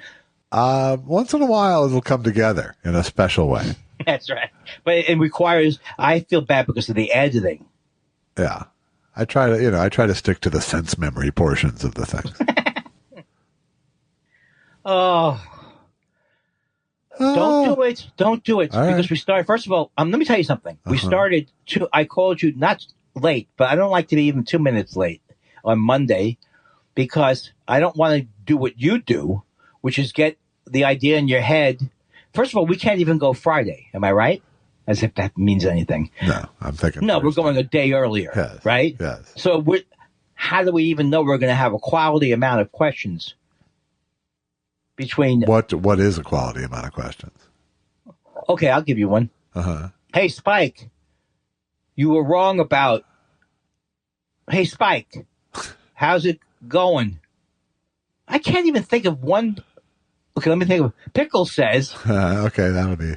Once in a while, it'll come together in a special way. That's right. But it requires, I feel bad because of the editing. Yeah. I try to stick to the sense memory portions of the things. Oh. Don't do it. Because right. We started, first of all, let me tell you something. We started I called you not late, but I don't like to be even 2 minutes late on Monday because I don't want to do what you do, which is get the idea in your head. First of all, we can't even go Friday. Am I right? As if that means anything. No, I'm thinking. No, we're going a day earlier. Yes, right? Yes. So how do we even know we're going to have a quality amount of questions between... What is a quality amount of questions? Okay, I'll give you one. Hey, Spike, you were wrong about... Hey, Spike, how's it going? I can't even think of one... Okay, let me think of... Pickle says... Okay, that'll be...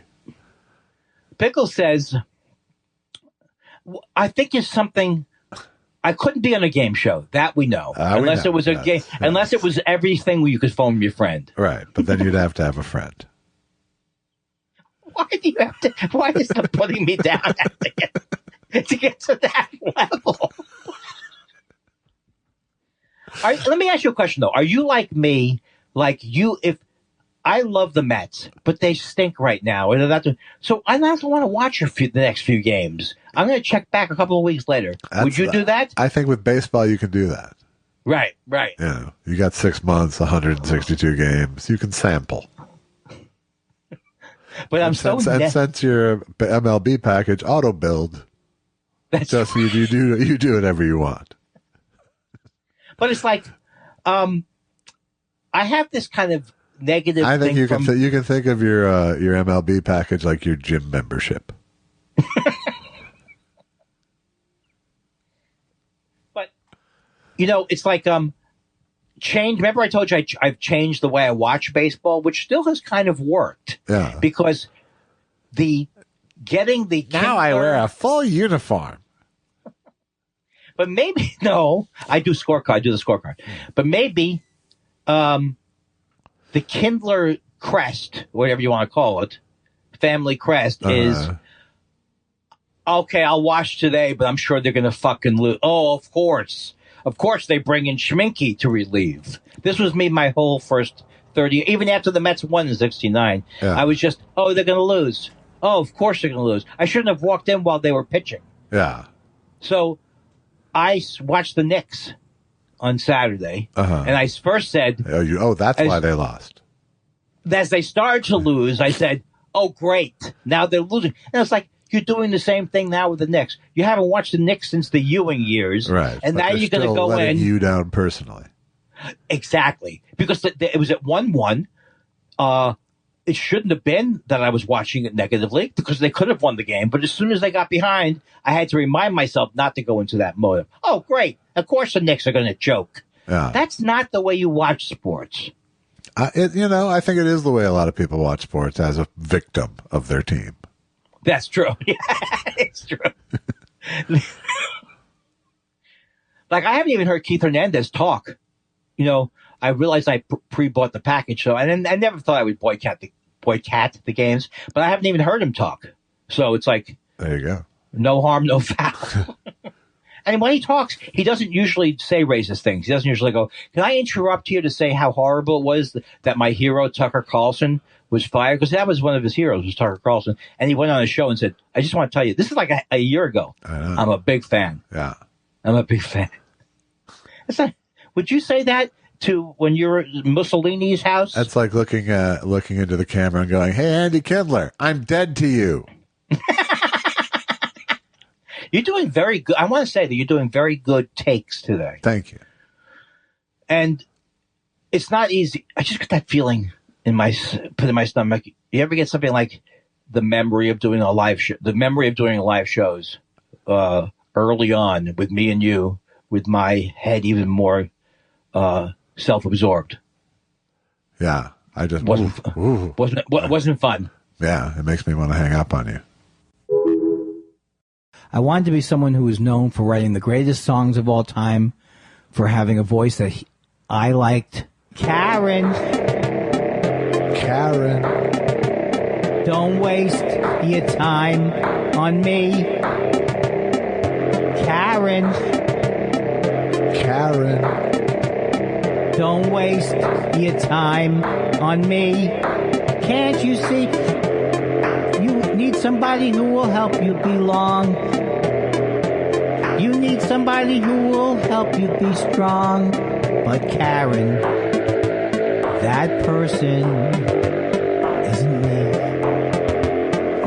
Pickle says, I think it's something... I couldn't be on a game show. That we know. Unless it was a game. Yes. Unless it was everything where you could phone your friend. Right. But then you'd have to have a friend. Why do you have to? Why is it putting me down to get to that level? Let me ask you a question, though. Are you like me? Like you, if I love the Mets, but they stink right now. So I don't want to watch the next few games. I'm going to check back a couple of weeks later. Would you do that? I think with baseball, you can do that. Right. You got 6 months, 162 games. You can sample. But I'm since your MLB package auto build, just you do whatever you want. But it's like, I have this kind of negative. I think you can think of your MLB package like your gym membership. But it's like change. Remember, I told you I've changed the way I watch baseball, which still has kind of worked. Yeah. Because getting the now Kindler, I wear a full uniform. But maybe I do the scorecard. But maybe the Kindler crest, whatever you want to call it, family crest is, okay, I'll watch today, but I'm sure they're going to fucking lose. Oh, of course. Of course they bring in Schminke to relieve. This was me my whole first 30, even after the Mets won in 69. Yeah. I was just, they're going to lose. Oh, of course they're going to lose. I shouldn't have walked in while they were pitching. Yeah. So I watched the Knicks on Saturday, and I first said... that's why they lost. As they started to lose, I said, oh, great. Now they're losing. And it's like, you're doing the same thing now with the Knicks. You haven't watched the Knicks since the Ewing years. Right. And now you're going to go in... you down personally. Exactly. Because it was at 1-1. It shouldn't have been that I was watching it negatively because they could have won the game. But as soon as they got behind, I had to remind myself not to go into that mode. Oh, great. Of course the Knicks are going to choke. Yeah. That's not the way you watch sports. I think it is the way a lot of people watch sports, as a victim of their team. That's true. Yeah, it's true. Like, I haven't even heard Keith Hernandez talk. I realized I pre-bought the package, so I never thought I would boycott the games, but I haven't even heard him talk. So it's like, there you go. No harm, no foul. And when he talks, he doesn't usually say racist things. He doesn't usually go, can I interrupt here to say how horrible it was that my hero, Tucker Carlson, was fired? Because that was one of his heroes, was Tucker Carlson. And he went on a show and said, I just want to tell you, this is like a year ago. I'm a big fan. Yeah. I'm a big fan. Would you say that to when you're at Mussolini's house? That's like looking into the camera and going, hey, Andy Kindler, I'm dead to you. You're doing very good. I want to say that you're doing very good takes today. Thank you. And it's not easy. I just get that feeling in my stomach. You ever get something like the memory of doing a live show, shows early on with me and you, with my head even more self-absorbed. Yeah, I just wasn't fun. Yeah, it makes me want to hang up on you. I wanted to be someone who was known for writing the greatest songs of all time, for having a voice that I liked. Karen. Don't waste your time on me. Karen. Don't waste your time on me. Can't you see? You need somebody who will help you belong. You need somebody who will help you be strong. But Karen, that person isn't me.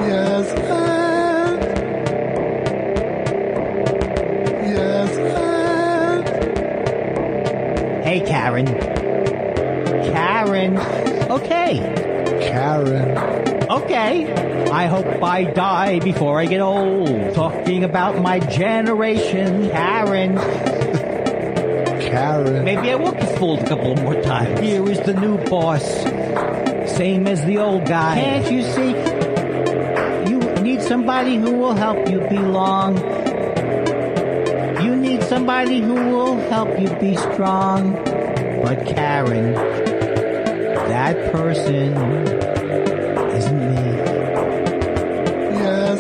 Yes, Hey, Karen. Okay. Okay. I hope I die before I get old. Talking about my generation, Karen. Maybe I will get fooled a couple more times. Here is the new boss. Same as the old guy. Can't you see? You need somebody who will help you belong. You need somebody who will help you be strong. But Karen, that person isn't me. Yes,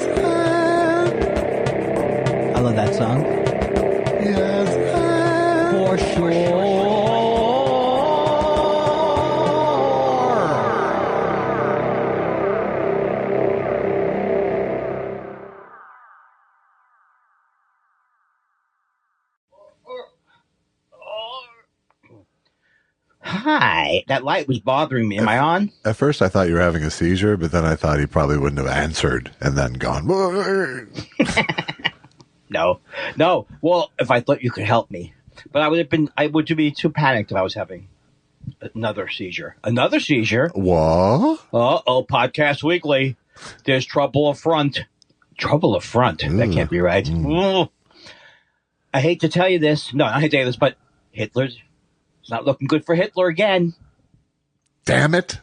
I love that song. Yes, for sure. Hi, that light was bothering me. Am I on? At first I thought you were having a seizure, but then I thought he probably wouldn't have answered and then gone. No. Well, if I thought you could help me. But I would be too panicked if I was having another seizure. Another seizure? What? Uh-oh, Podcast Weekly. There's trouble up front. Trouble up front? That can't be right. I hate to tell you this. No, I hate to tell you this, but Hitler's... It's not looking good for Hitler again. Damn it.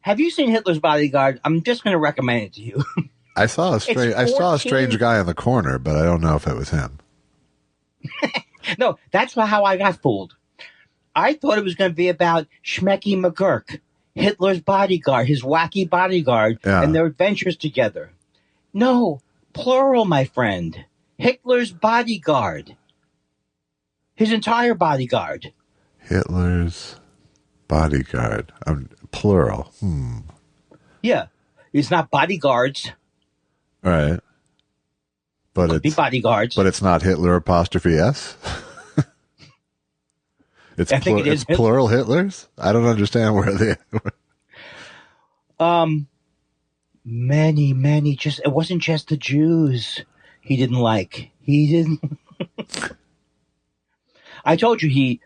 Have you seen Hitler's Bodyguard? I'm just going to recommend it to you. I saw a strange guy in the corner, but I don't know if it was him. No, that's how I got fooled. I thought it was going to be about Schmecky McGurk, Hitler's bodyguard, his wacky bodyguard, and their adventures together. No, plural, my friend. Hitler's bodyguard. His entire bodyguard. Hitler's bodyguard. Plural. Yeah. It's not bodyguards. Right. But Could be bodyguards. But it's not Hitler apostrophe S? I think it is plural Hitlers? I don't understand where they many it wasn't just the Jews he didn't like. I told you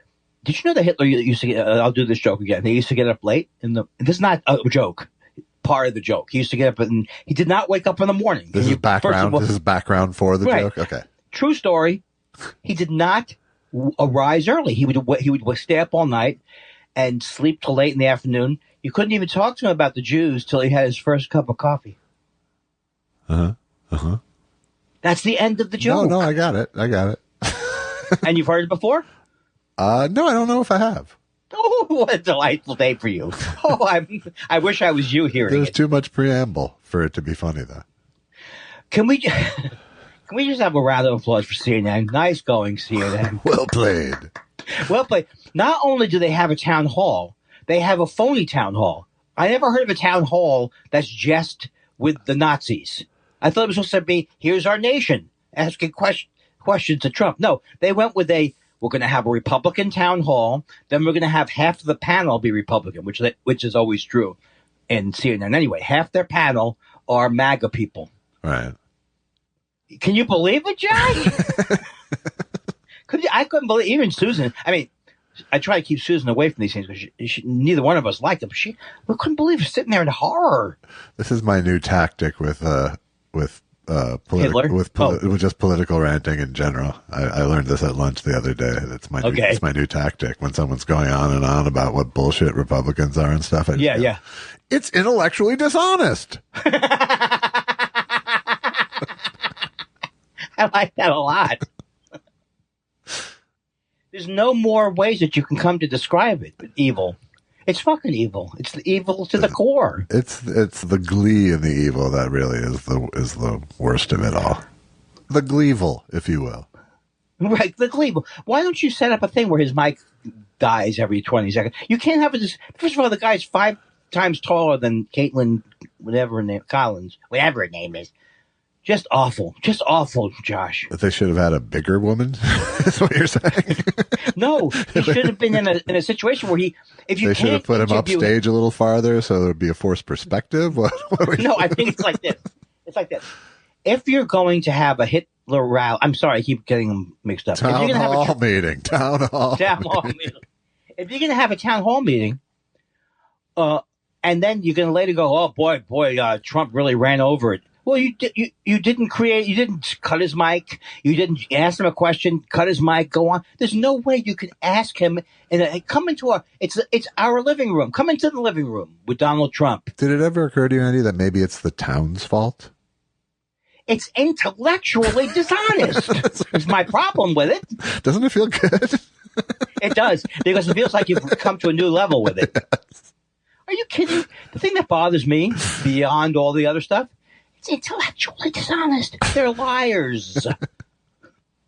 did you know that Hitler used to get, I'll do this joke again. He used to get up late this is not a joke. Part of the joke. He used to get up and he did not wake up in the morning. This is background for the joke? Okay. True story. He did not arise early. He would stay up all night and sleep till late in the afternoon. You couldn't even talk to him about the Jews till he had his first cup of coffee. That's the end of the joke. No, I got it. And you've heard it before? No, I don't know if I have. Oh, what a delightful day for you. Oh, I wish I was you hearing There's too much preamble for it to be funny, though. Can we just have a round of applause for CNN? Nice going, CNN. Well played. Well played. Not only do they have a town hall, they have a phony town hall. I never heard of a town hall that's just with the Nazis. I thought it was supposed to be, here's our nation, asking questions to Trump. No, they went with we're going to have a Republican town hall, then we're going to have half of the panel be Republican, which is always true in CNN. Anyway, half their panel are MAGA people. Right. Can you believe it, Josh? I couldn't believe even Susan. I mean, I try to keep Susan away from these things because neither one of us liked it. But we couldn't believe her sitting there in horror. This is my new tactic with just political ranting in general. I learned this at lunch the other day. It's my new tactic when someone's going on and on about what bullshit Republicans are and stuff. Yeah. It's intellectually dishonest. I like that a lot. There's no more ways that you can come to describe it but evil. It's fucking evil. It's the evil to the core. It's the glee in the evil that really is the worst of it all. The gleevil, if you will. Right, the gleevil. Why don't you set up a thing where his mic dies every 20 seconds? You can't have this. First of all, the guy's 5 times taller than Caitlin, whatever her name, Collins, whatever her name is. Just awful, Josh. But they should have had a bigger woman. Is what you're saying? No, he should have been in a situation where they should have put him upstage a little farther so there would be a forced perspective. No, I think it's like this. It's like this. If you're going to have a Hitler rally, I'm sorry, I keep getting them mixed up. Town hall meeting. If you're going to have a town hall meeting, and then you're going to later go, oh boy, Trump really ran over it. Well, you didn't cut his mic. You didn't ask him a question, cut his mic, go on. There's no way you can ask him and come into it's our living room. Come into the living room with Donald Trump. Did it ever occur to you, Andy, that maybe it's the town's fault? It's intellectually dishonest. It's my problem with it. Doesn't it feel good? It does, because it feels like you've come to a new level with it. Yes. Are you kidding? The thing that bothers me beyond all the other stuff, it's intellectually dishonest. They're liars.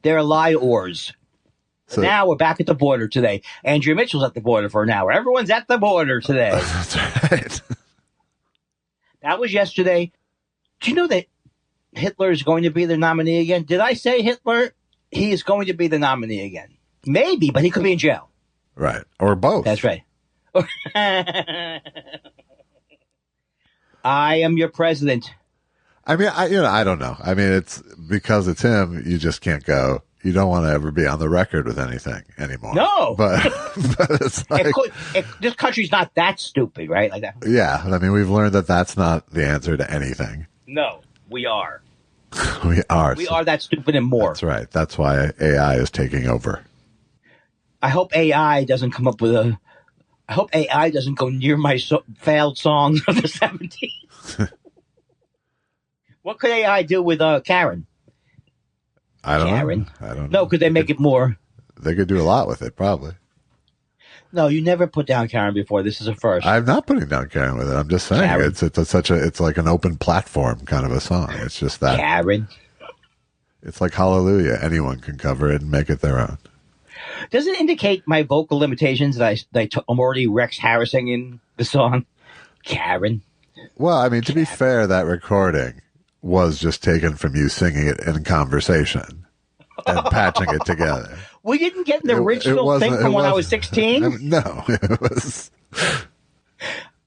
They're liars. So now we're back at the border today. Andrea Mitchell's at the border for an hour. Everyone's at the border today. That's right. That was yesterday. Do you know that Hitler is going to be the nominee again? Did I say Hitler? He is going to be the nominee again. Maybe, but he could be in jail. Right. Or both. That's right. I am your president. I mean, I don't know. I mean, it's because it's him. You just can't go. You don't want to ever be on the record with anything anymore. No, but it's like, this country's not that stupid, right? Like that. Yeah, I mean, we've learned that that's not the answer to anything. No, we are. We are that stupid and more. That's right. That's why AI is taking over. I hope AI doesn't come up with I hope AI doesn't go near my failed songs of the 70s. What could AI do with Karen? I don't know. No, could they make it more? They could do a lot with it, probably. No, you never put down Karen before. This is a first. I'm not putting down Karen with it. I'm just saying Karen. It's like an open platform kind of a song. It's just that Karen. It's like Hallelujah. Anyone can cover it and make it their own. Does it indicate my vocal limitations that I'm already Rex Harrising in the song? Karen. Well, I mean, to be fair, that recording was just taken from you singing it in conversation and patching it together. We didn't get an original thing from when I was 16? No, it was.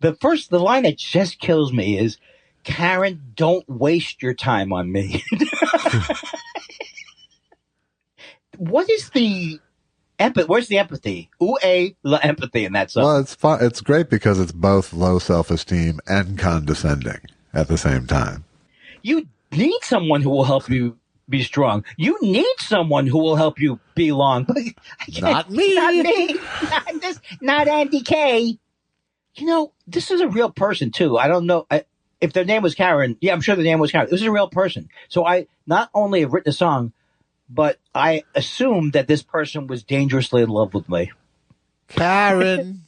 The line that just kills me is, Karen, don't waste your time on me. What is the where's the empathy? La empathy in that song. Well, it's fun. It's great because it's both low self-esteem and condescending at the same time. You need someone who will help you be strong. You need someone who will help you be long. Not me. Not me. Not Andy K. You know, this is a real person, too. I don't know if their name was Karen. Yeah, I'm sure their name was Karen. This is a real person. So I not only have written a song, but I assumed that this person was dangerously in love with me. Karen.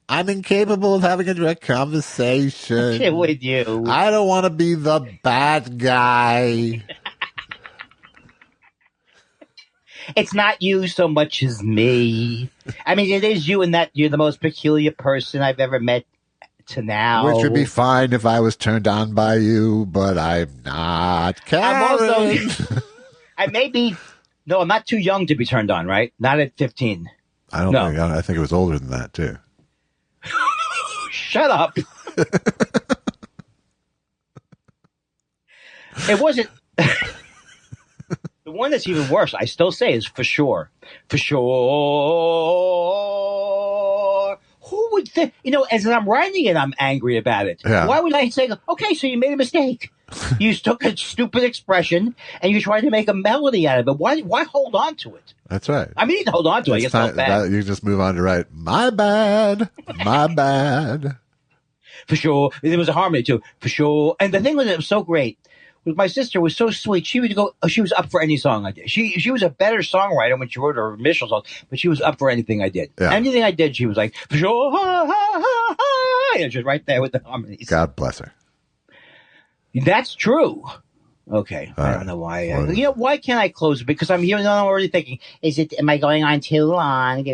I'm incapable of having a direct conversation. Get with you. I don't want to be the bad guy. It's not you so much as me. I mean, it is you in that you're the most peculiar person I've ever met to now. Which would be fine if I was turned on by you, but I'm not. Karen. I'm not too young to be turned on, right? Not at 15. I think it was older than that, too. Shut up. It wasn't. The one that's even worse, I still say, is For Sure. For sure. Who would think? You know, as I'm writing it, I'm angry about it. Yeah. Why would I say, okay, so you made a mistake? You took a stupid expression and you tried to make a melody out of it. Why hold on to it? That's right. I mean, you hold on to it. It's not bad. You just move on to write, my bad. My bad. For sure. There was a harmony too. For sure. And the thing was, it was so great. My sister was so sweet. She would go. She was up for any song I did. She was a better songwriter when she wrote her initial songs, but she was up for anything I did. Yeah. Anything I did, she was like, sure, and just right there with the harmonies. God bless her. That's true. Okay, I don't know why. Why can't I close it? Because I'm here and I'm already thinking, am I going on too long?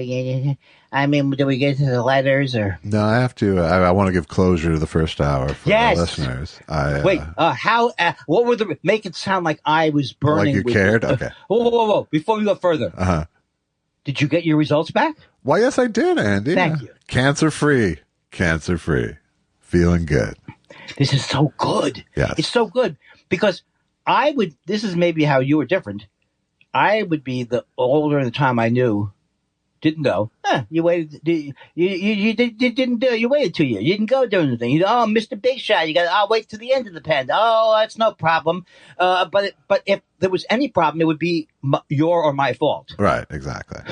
I mean, do we get to the letters or? No, I have to. I want to give closure to the first hour for our listeners. Wait, what were the? Make it sound like I was burning. Like you cared? Okay. Whoa! Before we go further, did you get your results back? Well, yes, I did, Andy. Thank you. Cancer free, feeling good. This is so good. Yes, it's so good because. This is maybe how you were different. I would be the older the time I knew, didn't go. You waited. You didn't do it. You waited 2 years. You didn't go do anything. Mr. Big Shot. I'll wait to the end of the pen. Oh, that's no problem. But if there was any problem, it would be your or my fault. Right. Exactly.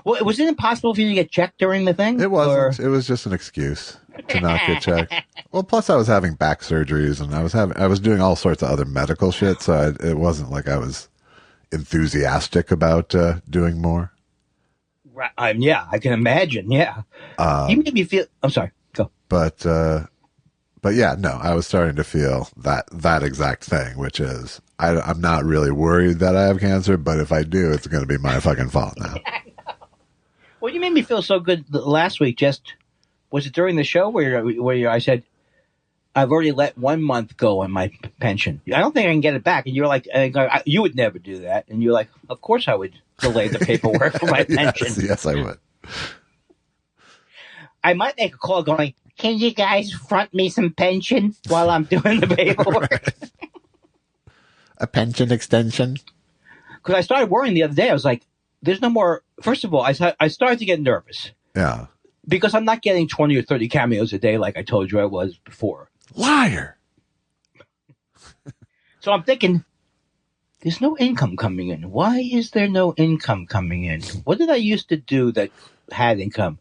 Well, was it impossible for you to get checked during the thing? It wasn't. It was just an excuse to not get checked. Well, plus I was having back surgeries and I was doing all sorts of other medical shit, so it wasn't like I was enthusiastic about doing more. Right. Yeah, I can imagine. Yeah. You made me feel. I'm sorry. Go. But yeah, no, I was starting to feel that exact thing, which is I'm not really worried that I have cancer, but if I do, it's going to be my fucking fault now. Well, you made me feel so good last week. Was it during the show where I said, I've already let 1 month go on my pension. I don't think I can get it back. And you're like, you would never do that. And you're like, of course I would delay the paperwork for my pension. Yes, I would. I might make a call going, can you guys front me some pension while I'm doing the paperwork? A pension extension? Because I started worrying the other day. I was like, there's no more. First of all, I started to get nervous. Yeah. Because I'm not getting 20 or 30 cameos a day like I told you I was before. Liar. So I'm thinking, there's no income coming in. Why is there no income coming in? What did I used to do that had income?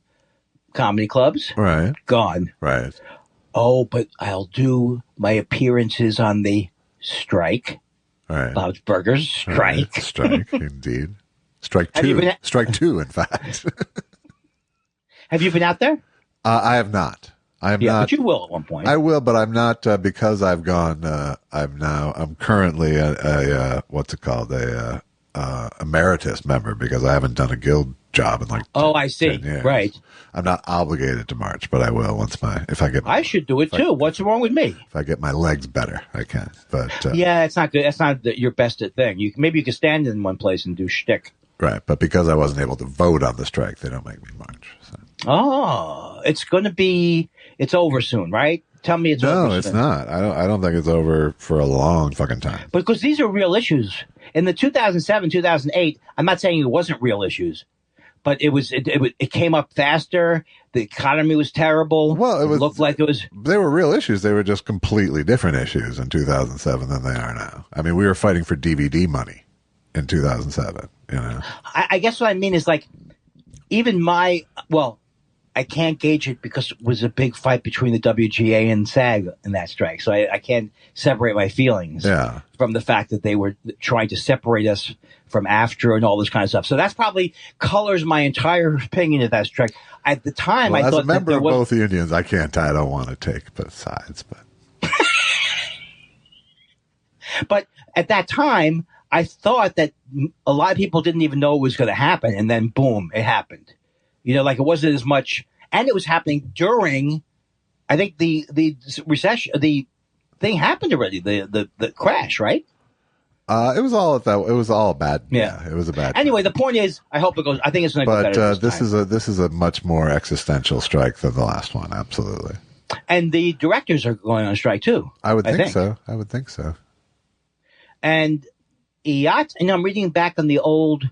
Comedy clubs? Right. Gone. Right. Oh, but I'll do my appearances on the strike. Right. Bob's Burgers strike. Right. Strike, indeed. Strike two. Strike two, in fact. Have you been out there? I have not. I'm not. But you will at one point. I will, but I'm not because I've gone. I'm currently a what's it called? A emeritus member because I haven't done a guild job in like. I see. 10 years. Right. I'm not obligated to march, but I will if I get. I should do it too. What's wrong with me? If I get my legs better, I can. But it's not good. That's not your best thing. Maybe you can stand in one place and do shtick. Right, but because I wasn't able to vote on the strike, they don't make me march. So. Oh, it's over soon, right? Tell me it's over soon. No, it's not. I don't think it's over for a long fucking time. Because these are real issues. In the 2007, 2008, I'm not saying it wasn't real issues, but it came up faster. The economy was terrible. Well, it looked like it was. They were real issues. They were just completely different issues in 2007 than they are now. I mean, we were fighting for DVD money in 2007. You know, I guess what I mean is like, even I can't gauge it because it was a big fight between the WGA and SAG in that strike. So I can't separate my feelings from the fact that they were trying to separate us from AFTRA and all this kind of stuff. So that's probably colors my entire opinion of that strike. At the time, I thought as a member of both unions, I don't want to take both sides, but. But at that time, I thought that a lot of people didn't even know it was going to happen. And then boom, it happened. Like it wasn't as much. And it was happening during, I think the recession, the thing happened already, the crash, right? It was all bad. Yeah, it was a bad. Anyway, the point is, I hope it goes. I think it's going to go better. But this is a much more existential strike than the last one. Absolutely. And the directors are going on strike too. I would think so. And IATSE, I'm reading back on the old.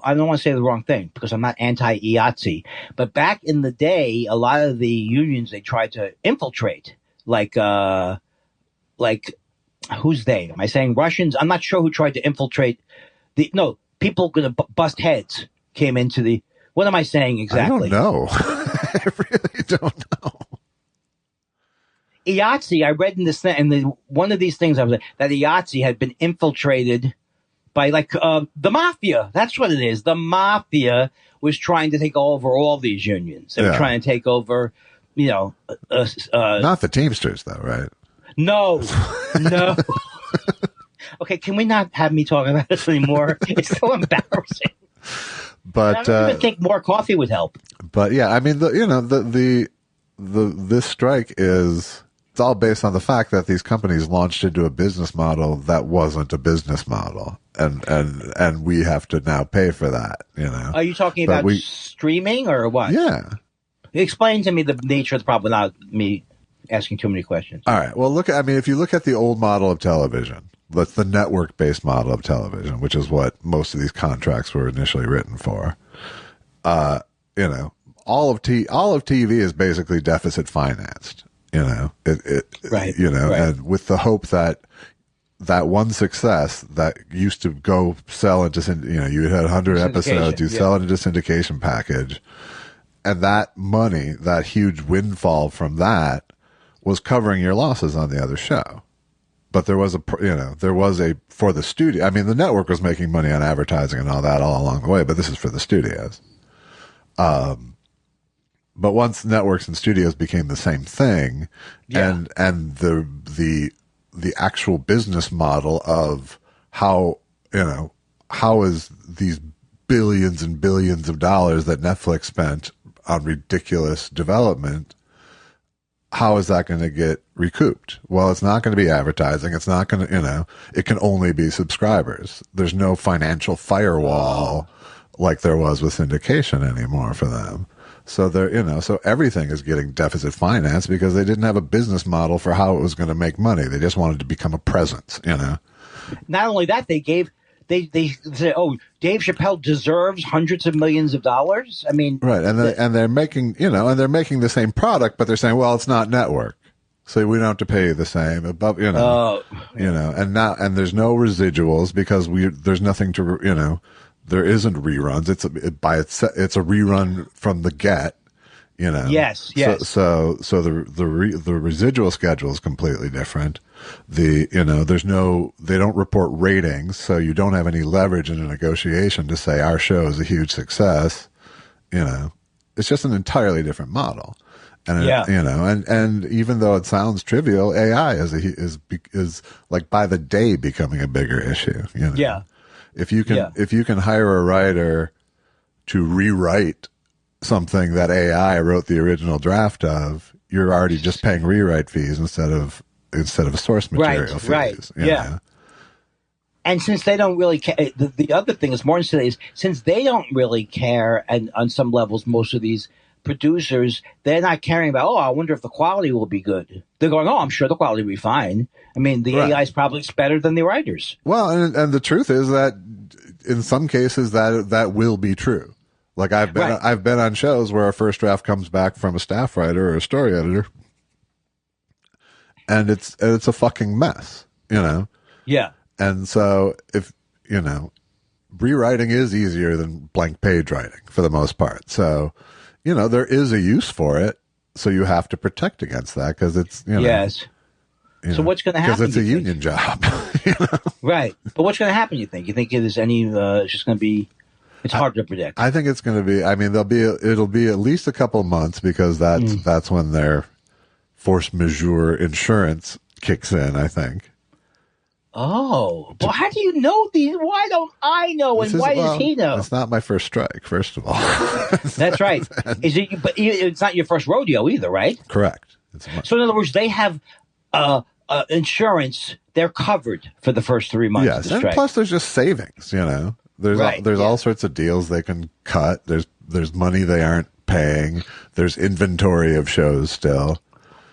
I don't want to say the wrong thing because I'm not anti-IATSE, but back in the day, a lot of the unions they tried to infiltrate, like who's they? Am I saying Russians? I'm not sure who tried to infiltrate. People going to bust heads came into the. What am I saying exactly? I don't know. I really don't know. IATSE, I read in this thing, and one of these things I was like, that IATSE had been infiltrated by the mafia. That's what it is. The mafia was trying to take over all these unions. They were trying to take over, not the Teamsters though, right? No. Okay, can we not have me talk about this anymore? It's so embarrassing. But I don't even think more coffee would help. But yeah, I mean, this strike is, it's all based on the fact that these companies launched into a business model that wasn't a business model, and we have to now pay for that. Are you talking about streaming or what? Yeah. Explain to me the nature of the problem without me asking too many questions. All right. Well, if you look at the old model of television, that's the network-based model of television, which is what most of these contracts were initially written for. All of TV is basically deficit financed. Right. And with the hope that one success that used to go sell into, you had 100 episodes, you sell it into syndication package, and that money, that huge windfall from that, was covering your losses on the other show. But there was for the studio. I mean, the network was making money on advertising and all that all along the way, but this is for the studios. But once networks and studios became the same thing, and the actual business model of how is these billions and billions of dollars that Netflix spent on ridiculous development, how is that going to get recouped? Well, it's not going to be advertising. It's not going to, it can only be subscribers. There's no financial firewall like there was with syndication anymore for them. So so everything is getting deficit finance because they didn't have a business model for how it was going to make money. They just wanted to become a presence, Not only that, they said, "Oh, Dave Chappelle deserves hundreds of millions of dollars." I mean, right, and they're making the same product, but they're saying, "Well, it's not network, so we don't have to pay you the same." Above, and there's no residuals because there's nothing to, there isn't reruns. It's a rerun from the get. Yes. So the residual schedule is completely different. They don't report ratings, so you don't have any leverage in a negotiation to say our show is a huge success. It's just an entirely different model. And and even though it sounds trivial, AI is like by the day becoming a bigger issue. Yeah. If you can hire a writer to rewrite something that AI wrote the original draft of, you're already just paying rewrite fees instead of source material fees. Right. Yeah. And since they don't really care, the other thing is more interesting is since they don't really care, and on some levels, most of these producers, they're not caring about, I wonder if the quality will be good. They're going, I'm sure the quality will be fine. I mean, the AI is probably better than the writers. Well, and the truth is that in some cases that will be true. Like I've been on shows where a first draft comes back from a staff writer or a story editor, and it's a fucking mess, Yeah. And so if rewriting is easier than blank page writing for the most part. So there is a use for it. So you have to protect against that because it's yes. So what's going to happen? Because it's a union job, Right. But what's going to happen? You think there's any? It's just going to be. It's hard to predict. I think it's going to be. I mean, it'll be at least a couple of months because that's when their force majeure insurance kicks in. I think. Oh, well, how do you know these? Why don't I know? And why does he know? It's not my first strike, first of all. That's right. Is it? But it's not your first rodeo either, right? Correct. So in other words, they have insurance. They're covered for the first 3 months. Yes, of the and strike. plus there's just savings. There's all sorts of deals they can cut. There's money they aren't paying. There's inventory of shows still.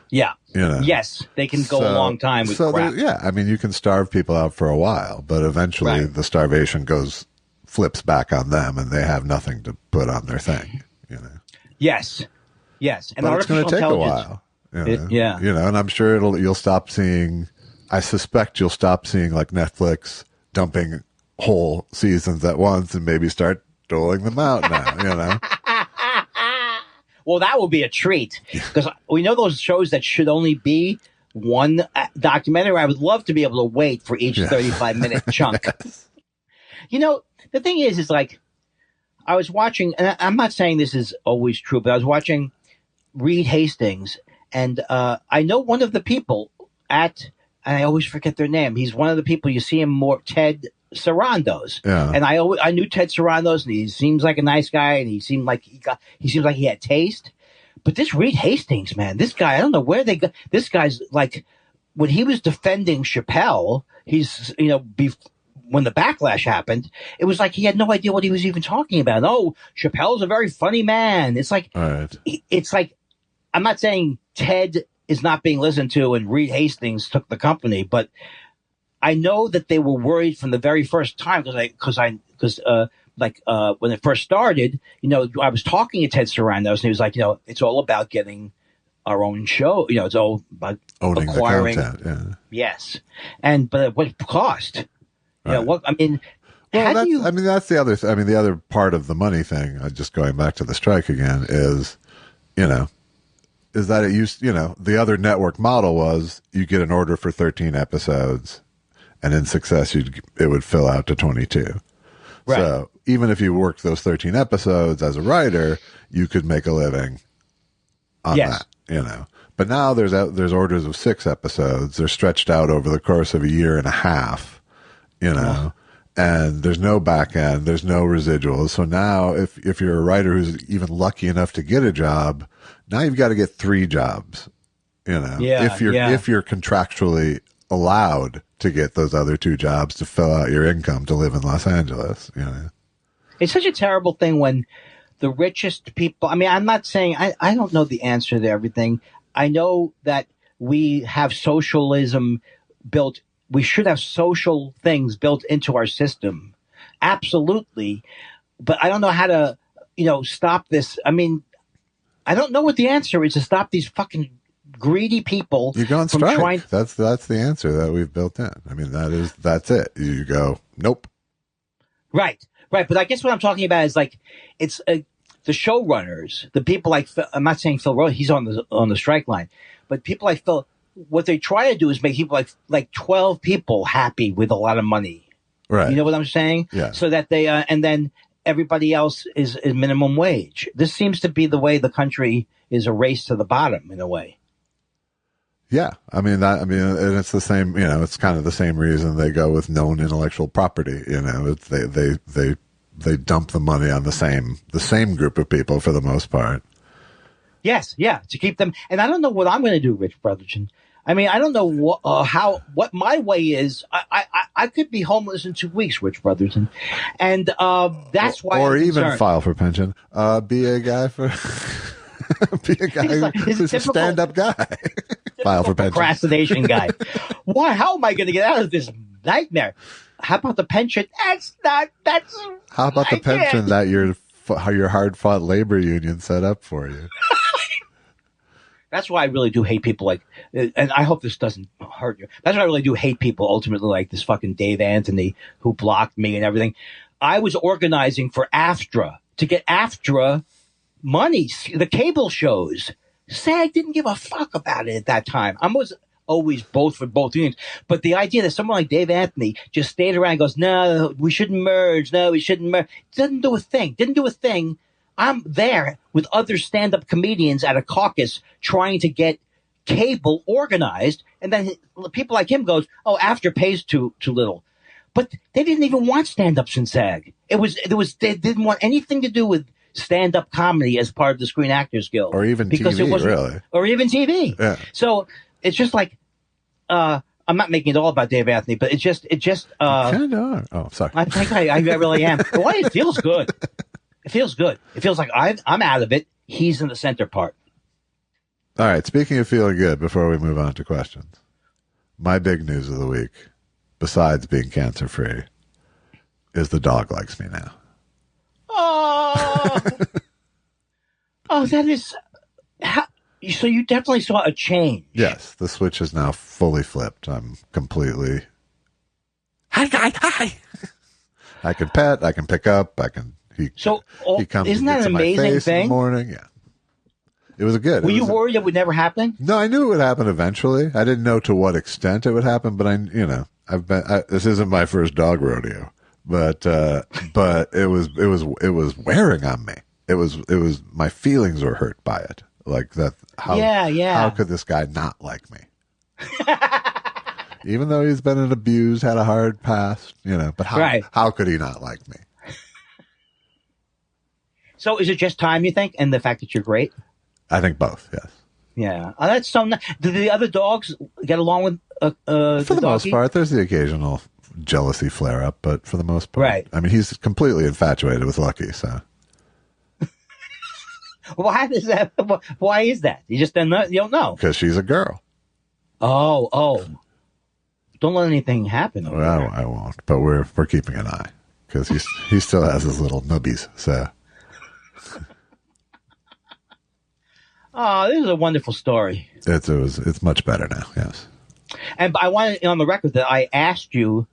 Yeah. Yes, they can go a long time with crap. I mean, you can starve people out for a while, but eventually the starvation flips back on them, and they have nothing to put on their thing. Yes, and but it's going to take a while. And I'm sure you'll stop seeing. I suspect you'll stop seeing like Netflix dumping whole seasons at once, and maybe start doling them out now. Well, that will be a treat because we know those shows that should only be one documentary. I would love to be able to wait for each 35-minute chunk. Yes. You know, the thing is like I was watching, and I'm not saying this is always true, but I was watching Reed Hastings, and I know one of the people and I always forget their name. He's one of the people you see him more, Ted Sarandos. Yeah. And I knew Ted Sarandos, and he seems like a nice guy, and he seems like he had taste. But this Reed Hastings, man, this guy, I don't know where they got. This guy's like, when he was defending Chappelle, he's, you know, when the backlash happened, it was like he had no idea what he was even talking about. Oh, Chappelle's a very funny man. It's like, it's like, I'm not saying Ted is not being listened to and Reed Hastings took the company, but I know that they were worried from the very first time because when it first started, you know, I was talking to Ted Sarandos and he was like, you know, it's all about getting our own show. You know, it's all about owning acquiring. The content. Yeah. Yes. But at what cost? You know, what, I mean, that's the other, the other part of the money thing, just going back to the strike again is, you know, is that it used, you know, the other network model was you get an order for 13 episodes and in success, it would fill out to 22. Right. So even if you worked those 13 episodes as a writer, you could make a living on that, you know. But now there's orders of 6 episodes. They're stretched out over the course of a year and a half, you know, and there's no back end, there's no residuals. So now if you're a writer who's even lucky enough to get a job, now you've got to get 3 jobs, you know, if you're contractually allowed to get those other 2 jobs to fill out your income to live in Los Angeles, you know. It's such a terrible thing when the richest people, I mean, I'm not saying, I don't know the answer to everything. I know that we have socialism built, we should have social things built into our system. Absolutely. But I don't know how to, you know, stop this. I mean, I don't know what the answer is to stop these fucking greedy people. You go on strike. That's the answer that we've built in. I mean, that's it. You go, nope. Right. But I guess what I'm talking about is like, it's the showrunners, the people like, I'm not saying Phil Rowe, he's on the strike line, but people like Phil, what they try to do is make people like 12 people happy with a lot of money. Right. You know what I'm saying? Yeah. So that they, and then everybody else is minimum wage. This seems to be the way the country is a race to the bottom in a way. Yeah. And it's the same, you know, it's kind of the same reason they go with known intellectual property. You know, it's, they dump the money on the same group of people for the most part. Yes. Yeah. To keep them. And I don't know what I'm going to do, Rich Brotherton. I mean, I don't know what my way is. I could be homeless in 2 weeks, Rich Brotherton. And, that's why. Or even file for pension. Be a guy for, be a guy who's a stand-up guy. File for pension. Procrastination guy. Why? How am I going to get out of this nightmare? How about the pension? How about the pension that your hard-fought labor union set up for you? That's why I really do hate people like, and I hope this doesn't hurt you. That's why I really do hate people ultimately like this fucking Dave Anthony who blocked me and everything. I was organizing for AFTRA to get AFTRA money, the cable shows. SAG didn't give a fuck about it at that time. I was always both for both unions. But the idea that someone like Dave Anthony just stayed around and goes, no, we shouldn't merge. No, we shouldn't merge. Didn't do a thing. I'm there with other stand-up comedians at a caucus trying to get cable organized. And then people like him goes, oh, AFTRA pays too little. But they didn't even want stand-ups in SAG. They didn't want anything to do with stand-up comedy as part of the Screen Actors Guild. Or even TV, really. Or even TV. Yeah. So it's just like, I'm not making it all about Dave Anthony, but it's just. Kind of. Oh, sorry. I think I really am. Why it feels good. It feels good. It feels like I'm out of it. He's in the center part. All right. Speaking of feeling good, before we move on to questions, my big news of the week, besides being cancer-free, is the dog likes me now. Oh, that is. So you definitely saw a change. Yes, the switch is now fully flipped. I'm completely. Hi. I can pet. I can pick up. He comes isn't that an into my amazing face thing? in the morning. Yeah. It was good. Were you worried it would never happen? No, I knew it would happen eventually. I didn't know to what extent it would happen, but this isn't my first dog rodeo, but it was wearing on me. It was my feelings were hurt by it. Like that. How could this guy not like me? Even though he's been abused, had a hard past, but how could he not like me? So is it just time, you think, and the fact that you're great? I think both, yes. Yeah. Oh, that's so nice. Do the other dogs get along with for the most part, there's the occasional jealousy flare-up, but for the most part. Right. I mean, he's completely infatuated with Lucky, so. Why is that? You just don't know. Because she's a girl. Oh. Don't let anything happen. Well, I won't, but we're keeping an eye because he still has his little nubbies. So, oh, this is a wonderful story. It's much better now. Yes, and I wanted on the record that I asked you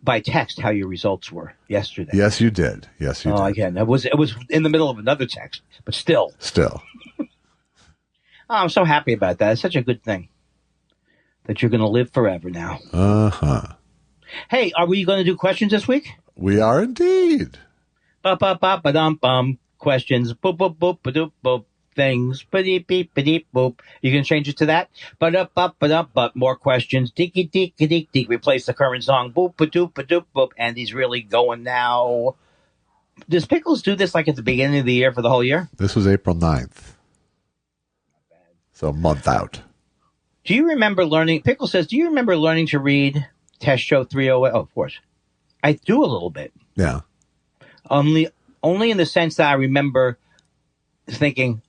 by text how your results were yesterday. Yes, you did. Yes, you did. Again, it was in the middle of another text, but still. I'm so happy about that. It's such a good thing. That you're going to live forever now. Uh-huh. Hey, are we going to do questions this week? We are indeed. Ba-ba-ba-ba-dum-bum. Questions. Boop, boop, boop, ba-doop, boop. Things. Ba-deep, beep, ba-deep, boop. You can change it to that? Ba-dup-ba-ba-dup, but more questions. Deek-a-deek-a-deek-deek. Replace the current song. Boop, ba-doop, ba-doop, boop. Andy's really going now. Does Pickles do this like at the beginning of the year for the whole year? This was April 9th. So a month out. Do you remember learning, Pickle says, do you remember learning to read Test Show 308? Oh, of course. I do a little bit. Yeah. Only in the sense that I remember thinking,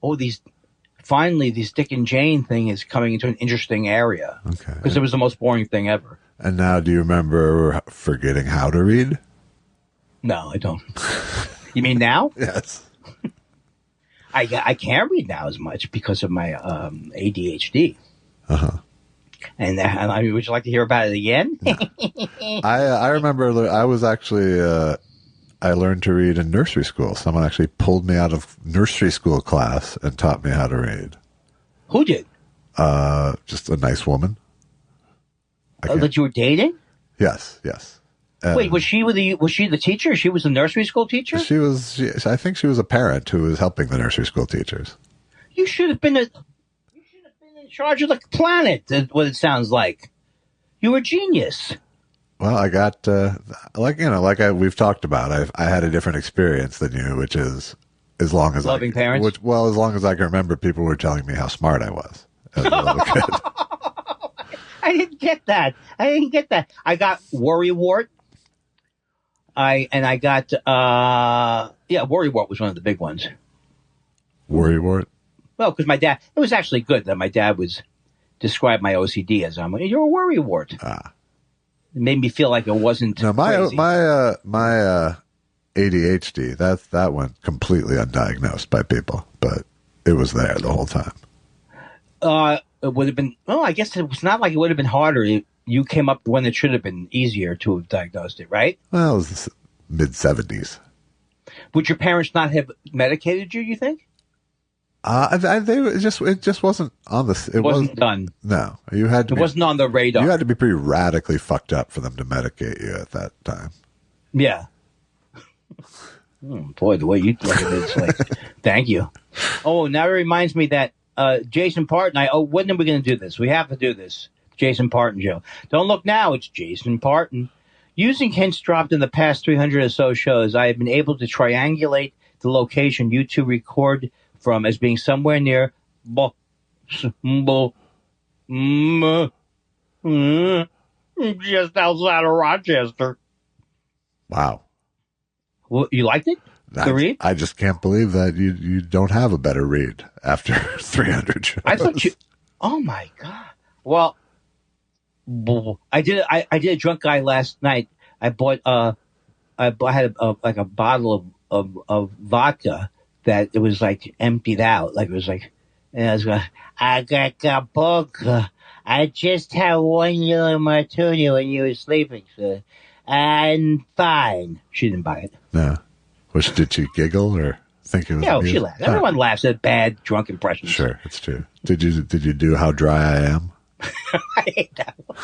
finally, this Dick and Jane thing is coming into an interesting area. Okay. Because it was the most boring thing ever. And now do you remember forgetting how to read? No, I don't. You mean now? Yes. I can't read now as much because of my ADHD. Uh-huh. And I mean, would you like to hear about it again? I remember I was actually I learned to read in nursery school. Someone actually pulled me out of nursery school class and taught me how to read. Who did? Just a nice woman. That you were dating? Yes. Wait, was she the teacher? She was the nursery school teacher? I think she was a parent who was helping the nursery school teachers. You should have been in charge of the planet, what it sounds like. You were a genius. Well, I got, we've talked about, I had a different experience than you, which is as long as loving parents? as long as I can remember, people were telling me how smart I was as a little kid. I didn't get that. I got worrywart. I got, worrywart was one of the big ones. Worrywart? Well, because my dad, it was actually good that my dad described my OCD as you're a worrywart. Ah. It made me feel like it wasn't. No, my crazy. my ADHD that went completely undiagnosed by people, but it was there the whole time. It would have been. Oh, I guess it was not like it would have been harder. You came up when it should have been easier to have diagnosed it, right? Well, it was mid-70s. Would your parents not have medicated you? You think? It just wasn't on the. It wasn't done. No, you had to. It wasn't on the radar. You had to be pretty radically fucked up for them to medicate you at that time. Yeah. Boy, the way you look at it, it's like, thank you. Oh, now it reminds me that Jason Parton. When are we going to do this? We have to do this. Jason Parton show. Don't look now. It's Jason Parton. Using hints dropped in the past 300 or so shows, I have been able to triangulate the location you two record from as being somewhere near just outside of Rochester. Wow. Well, you liked it? The read? I just can't believe that you don't have a better read after 300 shows. I thought you. Oh my God. Well, I did a drunk guy last night. I had a bottle of vodka that it was like emptied out. Like it was like, and I was going, I got a book. I just had one yellow martini when you were sleeping, sir. And fine. She didn't buy it. No. Did she giggle or think it was. Yeah, she laughed. Everyone laughs at bad drunk impressions. Sure, it's true. Did you do How Dry I Am? I hate that one.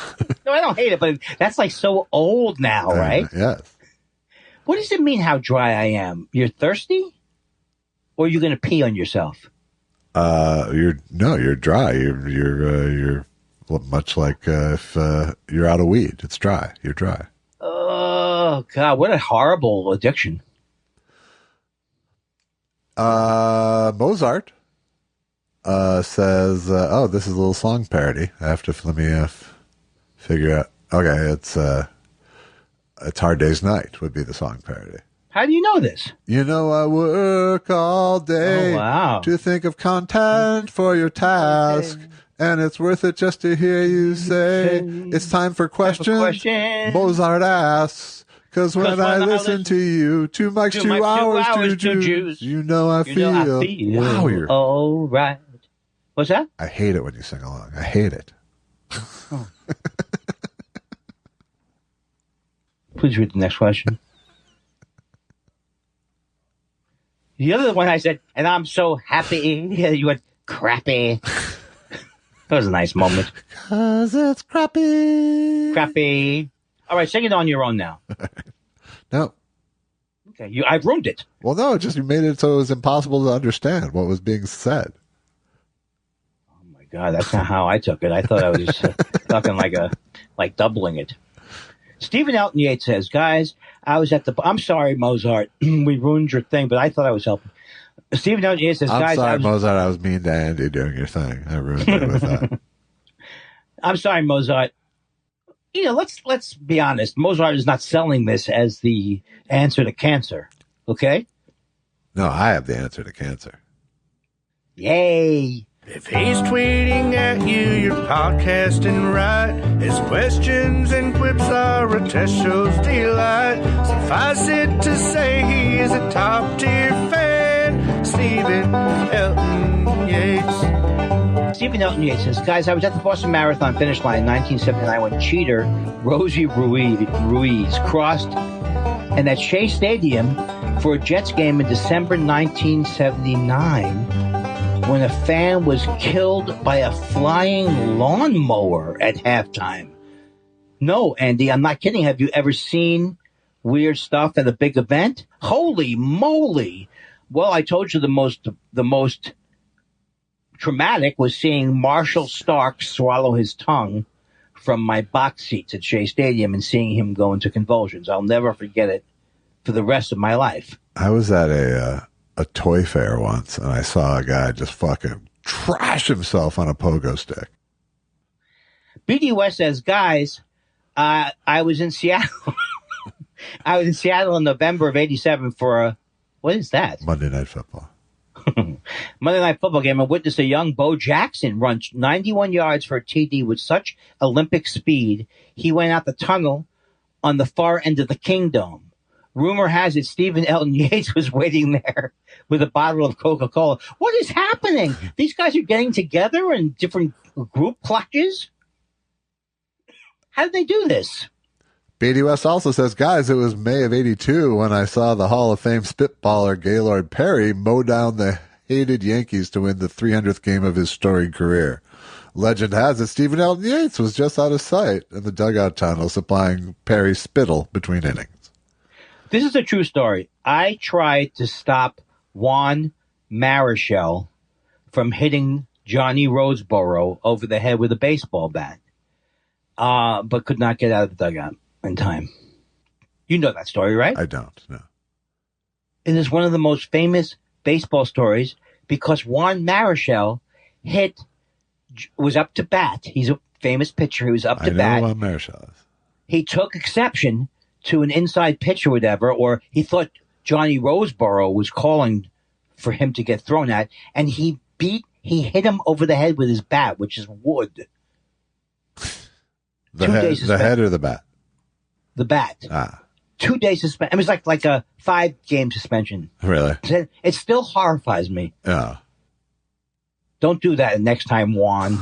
No, I don't hate it, but that's like so old now, right? Yes. What does it mean, how dry I am? You're thirsty? Or are you going to pee on yourself? You're dry. You're much like if you're out of weed. It's dry. You're dry. Oh, God, what a horrible addiction. Mozart says, this is a little song parody. Let me figure out. Okay, it's Hard Day's Night would be the song parody. How do you know this? You know I work all day to think of content for your task, and it's worth it just to hear you say, it's time for questions. Mozart asks, because when I listen to you, 2 mics, 2 hours to choose, you know I feel. Wow, you're all right. What's that? I hate it when you sing along. I hate it. Oh. Please read the next question. The other one I said, and I'm so happy. You went, crappy. That was a nice moment. 'Cause it's crappy. Crappy. All right, sing it on your own now. No. Okay, I've ruined it. Well, no, you made it so it was impossible to understand what was being said. Oh my God, that's not how I took it. I thought I was talking like doubling it. Stephen Elton Yates says, guys, I was at I'm sorry, Mozart. We ruined your thing, but I thought I was helping. Stephen Elton Yates says, guys, I'm sorry, Mozart. I was mean to Andy doing your thing. I ruined it with that. I'm sorry, Mozart. You know, let's be honest. Mozart is not selling this as the answer to cancer. Okay? No, I have the answer to cancer. Yay. If he's tweeting at you, you're podcasting right. His questions and quips are a test show's delight. Suffice it to say he's a top-tier fan. Stephen Elton Yates. Stephen Elton Yates says, guys, I was at the Boston Marathon finish line in 1979 when cheater Rosie Ruiz crossed and at Shea Stadium for a Jets game in December 1979. When a fan was killed by a flying lawnmower at halftime. No, Andy, I'm not kidding. Have you ever seen weird stuff at a big event? Holy moly. Well, I told you the most traumatic was seeing Marshall Stark swallow his tongue from my box seats at Shea Stadium and seeing him go into convulsions. I'll never forget it for the rest of my life. I was at a toy fair once, and I saw a guy just fucking trash himself on a pogo stick. BD West says, guys, I was in Seattle. I was in Seattle in November of 87 for what is that? Monday Night Football. Monday Night Football game, and witnessed a young Bo Jackson run 91 yards for a TD with such Olympic speed, he went out the tunnel on the far end of the Kingdom. Rumor has it Stephen Elton Yates was waiting there with a bottle of Coca-Cola. What is happening? These guys are getting together in different group clutches? How did they do this? BD West also says, guys, it was May of 82 when I saw the Hall of Fame spitballer Gaylord Perry mow down the hated Yankees to win the 300th game of his storied career. Legend has it Stephen Elton Yates was just out of sight in the dugout tunnel supplying Perry's spittle between innings. This is a true story. I tried to stop Juan Marichal from hitting Johnny Roseboro over the head with a baseball bat, but could not get out of the dugout in time. You know that story, right? I don't, no. It is one of the most famous baseball stories because Juan Marichal was up to bat. He's a famous pitcher. He was up to bat. I know Juan Marichal is. He took exception to an inside pitch or whatever, or he thought Johnny Roseboro was calling for him to get thrown at, and he hit him over the head with his bat, which is wood. The head or the bat? The bat. 2 days suspension. It was like a 5-game suspension. Really? It still horrifies me. Yeah. Don't do that next time, Juan.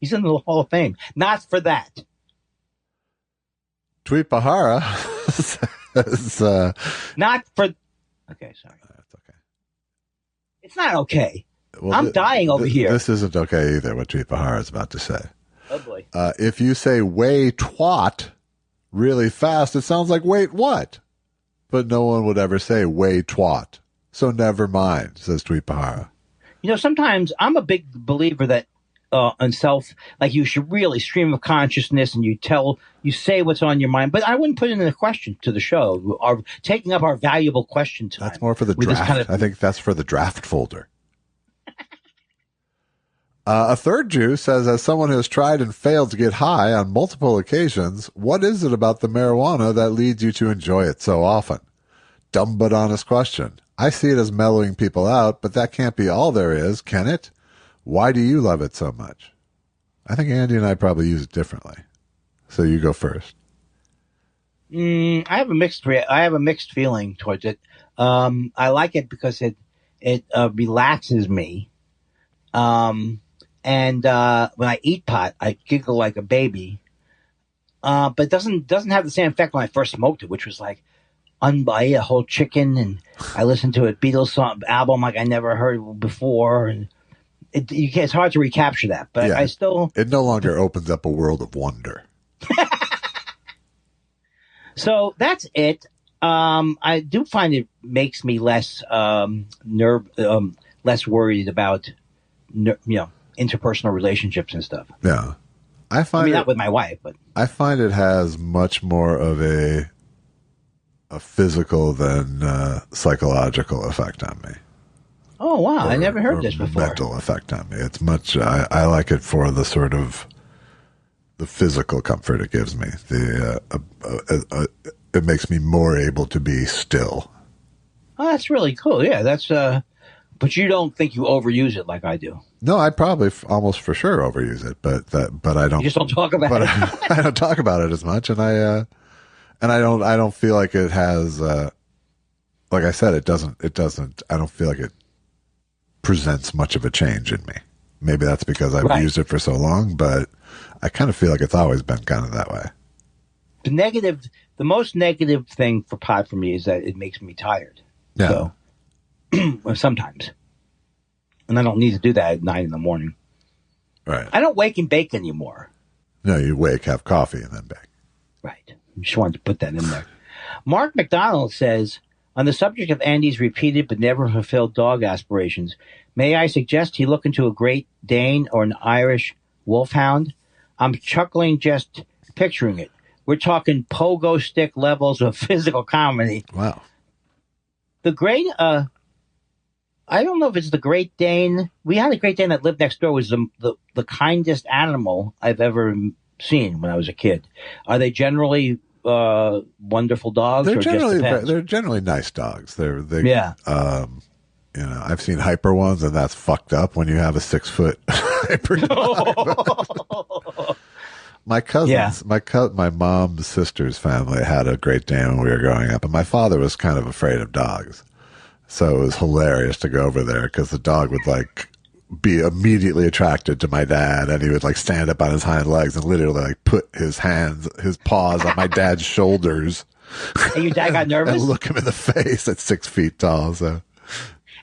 He's in the Hall of Fame. Not for that. Tweet Bahara says... Not for... Okay, sorry. That's okay. It's not okay. Well, I'm dying over here. This isn't okay either, what Tweet Bahar is about to say. Oh, boy. If you say "way twat" really fast, it sounds like "wait, what?" But no one would ever say "way twat." So never mind, says Tweet Bahar. Sometimes I'm a big believer that on self, like you should really stream of consciousness and you say what's on your mind. But I wouldn't put it in a question to the show, or taking up our valuable question time. That's more for the draft. I think that's for the draft folder. A third Jew says, as someone who has tried and failed to get high on multiple occasions, what is it about the marijuana that leads you to enjoy it so often? Dumb but honest question. I see it as mellowing people out, but that can't be all there is, can it? Why do you love it so much? I think Andy and I probably use it differently. So you go first. I have a mixed feeling towards it. I like it because it relaxes me. And when I eat pot, I giggle like a baby. But it doesn't have the same effect when I first smoked it, which was like, I ate a whole chicken and I listened to a Beatles album like I never heard before, and it's hard to recapture that. But yeah, it no longer opens up a world of wonder. So that's it. I do find it makes me less less worried about interpersonal relationships and stuff. Yeah. Not with my wife, but I find it has much more of a physical than psychological effect on me. Oh, wow. I never heard this before. Mental effect on me. It's much, I like it for the sort of the physical comfort it gives me. It makes me more able to be still. Oh, that's really cool. Yeah, that's, but you don't think you overuse it like I do. No, I probably almost for sure overuse it, but I don't. You just don't talk about it. I don't talk about it as much, and I don't feel like it has, like I said, it doesn't, I don't feel like it presents much of a change in me. Maybe that's because I've used it for so long, but I kind of feel like it's always been kind of that way. The most negative thing for pot for me is that it makes me tired. Yeah. So, sometimes. And I don't need to do that at 9 a.m. Right. I don't wake and bake anymore. No, you wake, have coffee, and then bake. Right. I just wanted to put that in there. Mark McDonald says, on the subject of Andy's repeated but never fulfilled dog aspirations, may I suggest he look into a Great Dane or an Irish Wolfhound? I'm chuckling just picturing it. We're talking pogo stick levels of physical comedy. Wow. The Great, I don't know if it's the Great Dane. We had a Great Dane that lived next door. Was the kindest animal I've ever seen when I was a kid. Are they generally wonderful dogs? They're generally nice dogs. Yeah. I've seen hyper ones, and that's fucked up when you have a 6-foot hyper dog. My cousins, my mom's sister's family had a Great Dane when we were growing up, and my father was kind of afraid of dogs. So it was hilarious to go over there because the dog would be immediately attracted to my dad, and he would stand up on his hind legs and literally put his paws on my dad's shoulders. And your dad got nervous? And look him in the face at 6 feet tall. So.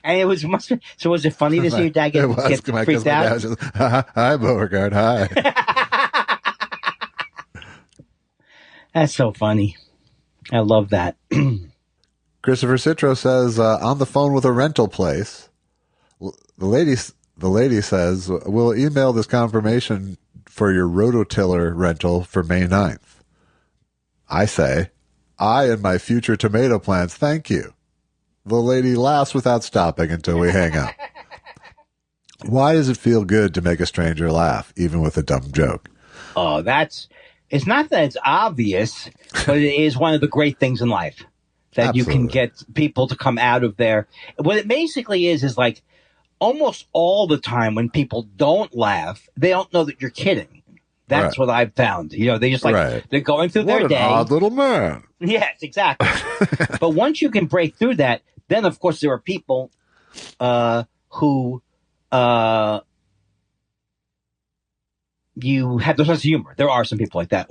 And was it funny to see your dad get freaked out? My dad was just, hi, Beauregard, hi. That's so funny. I love that. Christopher Citro says, on the phone with a rental place, the lady says, we'll email this confirmation for your rototiller rental for May 9th. I say, I and my future tomato plants, thank you. The lady laughs without stopping until we hang up. Why does it feel good to make a stranger laugh, even with a dumb joke? Oh, it's not that it's obvious, but it is one of the great things in life. That Absolutely. You can get people to come out of there. What it basically is almost all the time when people don't laugh, they don't know that you're kidding. That's what I've found. They just they're going through their day. What an odd little man. Yes, exactly. But once you can break through that, then of course there are people who you have the sense of humor. There are some people like that,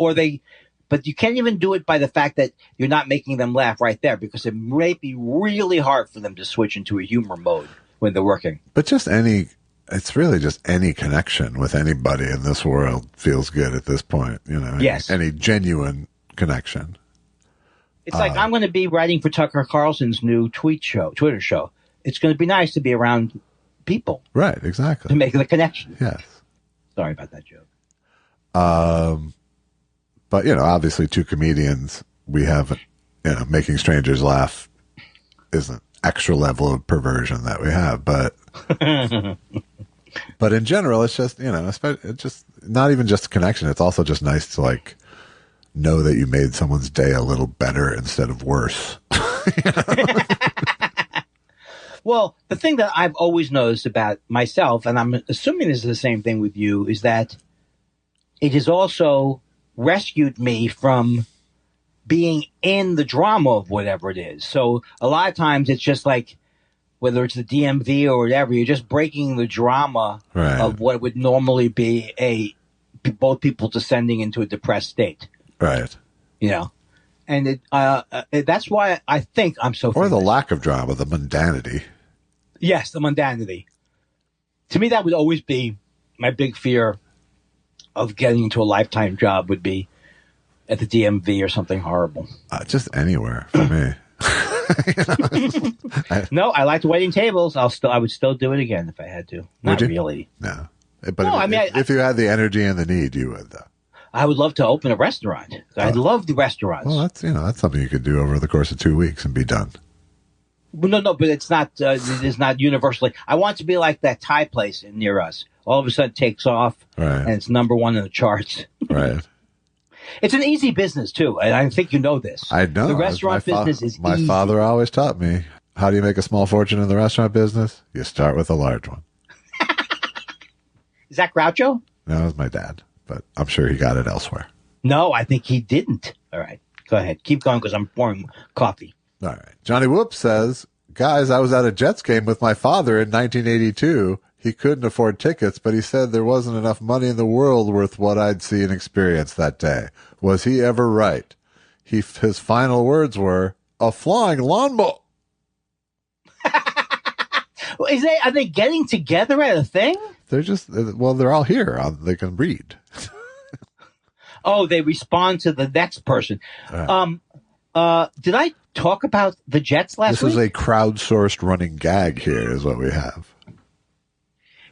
but you can't even do it by the fact that you're not making them laugh right there, because it may be really hard for them to switch into a humor mode when they're working. But it's really just any connection with anybody in this world feels good at this point, Yes. Any genuine connection. It's like I'm going to be writing for Tucker Carlson's new Twitter show. It's going to be nice to be around people. Right, exactly. To make the connection. Yes. Sorry about that joke. But, obviously 2 comedians, we have, making strangers laugh is an extra level of perversion that we have. But but in general, it's just, it's just not even just a connection. It's also just nice to like know that you made someone's day a little better instead of worse. Well, the thing that I've always noticed about myself, and I'm assuming this is the same thing with you, is that it has also rescued me from being in the drama of whatever it is. So a lot of times it's just like, whether it's the DMV or whatever, you're just breaking the drama of what would normally be both people descending into a depressed state. Right. And that's why I think I'm so. Or the lack of drama, the mundanity. Yes, the mundanity. To me, that would always be my big fear of getting into a lifetime job would be at the DMV or something horrible. Just anywhere for me. No, I liked waiting tables. I would still do it again if I had to. Not really. No. But if you had the energy and the need, you would, though. I would love to open a restaurant. I love the restaurants. Well, that's something you could do over the course of 2 weeks and be done. Well, no, but it's not. It's not universally. I want to be like that Thai place near us. All of a sudden, it takes off, and it's #1 in the charts. Right. It's an easy business too, and I think you know this. I know the restaurant business is my easy. father always taught me. How do you make a small fortune in the restaurant business? You start with a large one. Is that Groucho? No, it was my dad, but I'm sure he got it elsewhere. No, I think he didn't. All right, go ahead, keep going because I'm pouring coffee. All right. Johnny Whoop says, guys, I was at a Jets game with my father in 1982. He couldn't afford tickets, but he said there wasn't enough money in the world worth what I'd see and experience that day. Was he ever right? His final words were, a flying lawnmower. Are they getting together at a thing? They're all here. They can read. Oh, they respond to the next person. Did I talk about the Jets last week? This is a crowdsourced running gag here is what we have.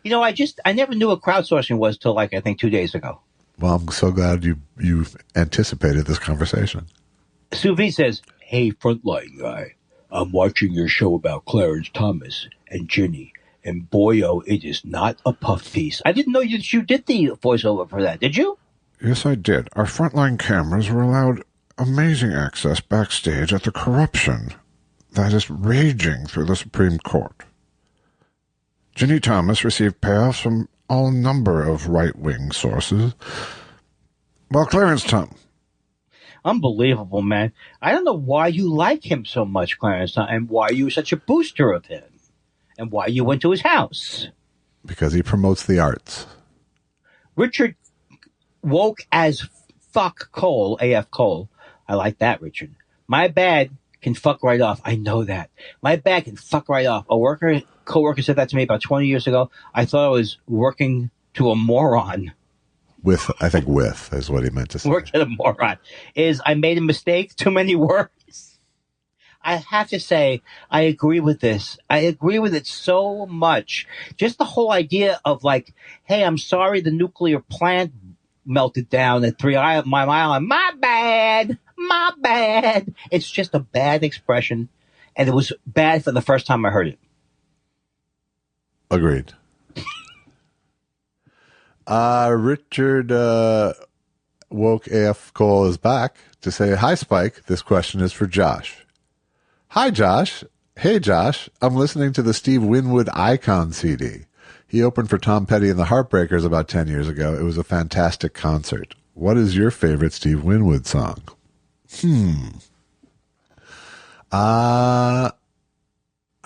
I never knew what crowdsourcing was till I think 2 days ago. Well, I'm so glad you anticipated this conversation. Sue V says, hey, frontline guy, I'm watching your show about Clarence Thomas and Ginny, and boy, oh, it is not a puff piece. I didn't know you did the voiceover for that, did you? Yes, I did. Our frontline cameras were allowed amazing access backstage at the corruption that is raging through the Supreme Court. Ginny Thomas received payoffs from all number of right-wing sources, while Clarence Thomas... Unbelievable, man. I don't know why you like him so much, Clarence, and why you were such a booster of him, and why you went to his house. Because he promotes the arts. Richard woke as fuck Cole, AF Cole. I like that, Richard. My bad can fuck right off. I know that. My bad can fuck right off. A coworker said that to me about 20 years ago. I thought I was working to a moron. I think with is what he meant to say. Work at a moron. I made a mistake, too many words. I have to say, I agree with this. I agree with it so much. Just the whole idea of like, hey, I'm sorry the nuclear plant melted down at 3 Mile Island. My bad. It's just a bad expression. And it was bad for the first time I heard it. Agreed. Richard Woke AF Cole is back to say, hi, Spike. This question is for Josh. Hi, Josh. Hey, Josh. I'm listening to the Steve Winwood Icon CD. He opened for Tom Petty and the Heartbreakers about 10 years ago. It was a fantastic concert. What is your favorite Steve Winwood song? I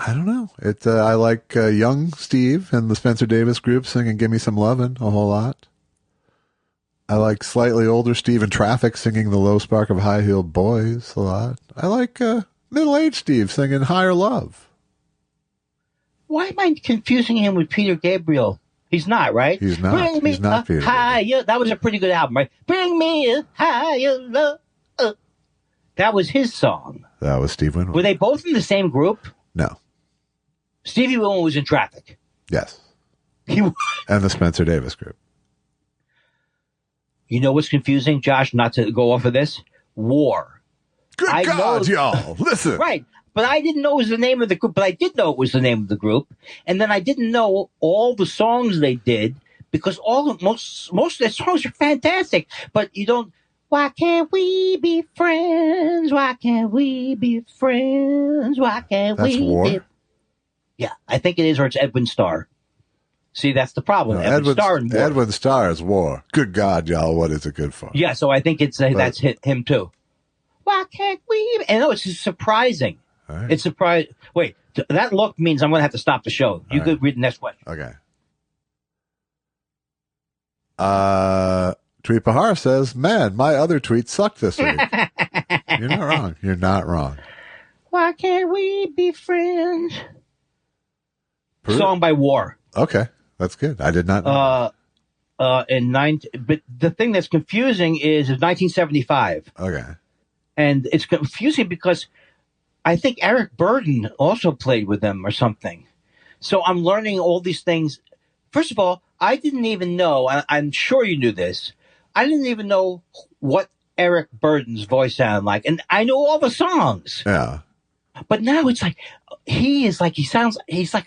don't know. I like young Steve and the Spencer Davis group singing Give Me Some Lovin' a whole lot. I like slightly older Steve in Traffic singing The Low Spark of High-Heeled Boys a lot. I like middle-aged Steve singing Higher Love. Why am I confusing him with Peter Gabriel? He's not, right? He's not. Bring me He's not Peter higher. That was a pretty good album, right? Bring me a higher love. That was his song. That was Steve Winwood. Were they both in the same group? No. Stevie Winwood was in Traffic. Yes. And the Spencer Davis group. You know what's confusing, Josh, not to go off of this? War. Good God, y'all. Listen. Right. But I didn't know it was the name of the group, but I did know it was the name of the group. And then I didn't know all the songs they did because most of their songs are fantastic. But you don't, why can't we be friends? Why can't we be friends? Why can't That's we War? be? Yeah, I think it is, or it's Edwin Starr. See, that's the problem. Edwin Starr and War. Edwin Starr is War. Good God, y'all, what is it good for? Yeah, so I think it's that's him too. Why can't we? And no, it's just surprising. Right. It's surprising. Wait, that look means I'm going to have to stop the show. You could read the next question. Okay. Tweet Pahar says, man, my other tweet sucked this week. You're not wrong. You're not wrong. Why can't we be friends? Song by War. Okay, that's good. I did not know. But the thing that's confusing is 1975. Okay. And it's confusing because I think Eric Burden also played with them or something. So I'm learning all these things. First of all, I didn't even know, I'm sure you knew this, I didn't even know what Eric Burden's voice sounded like. And I know all the songs. Yeah. But now it's like, he's like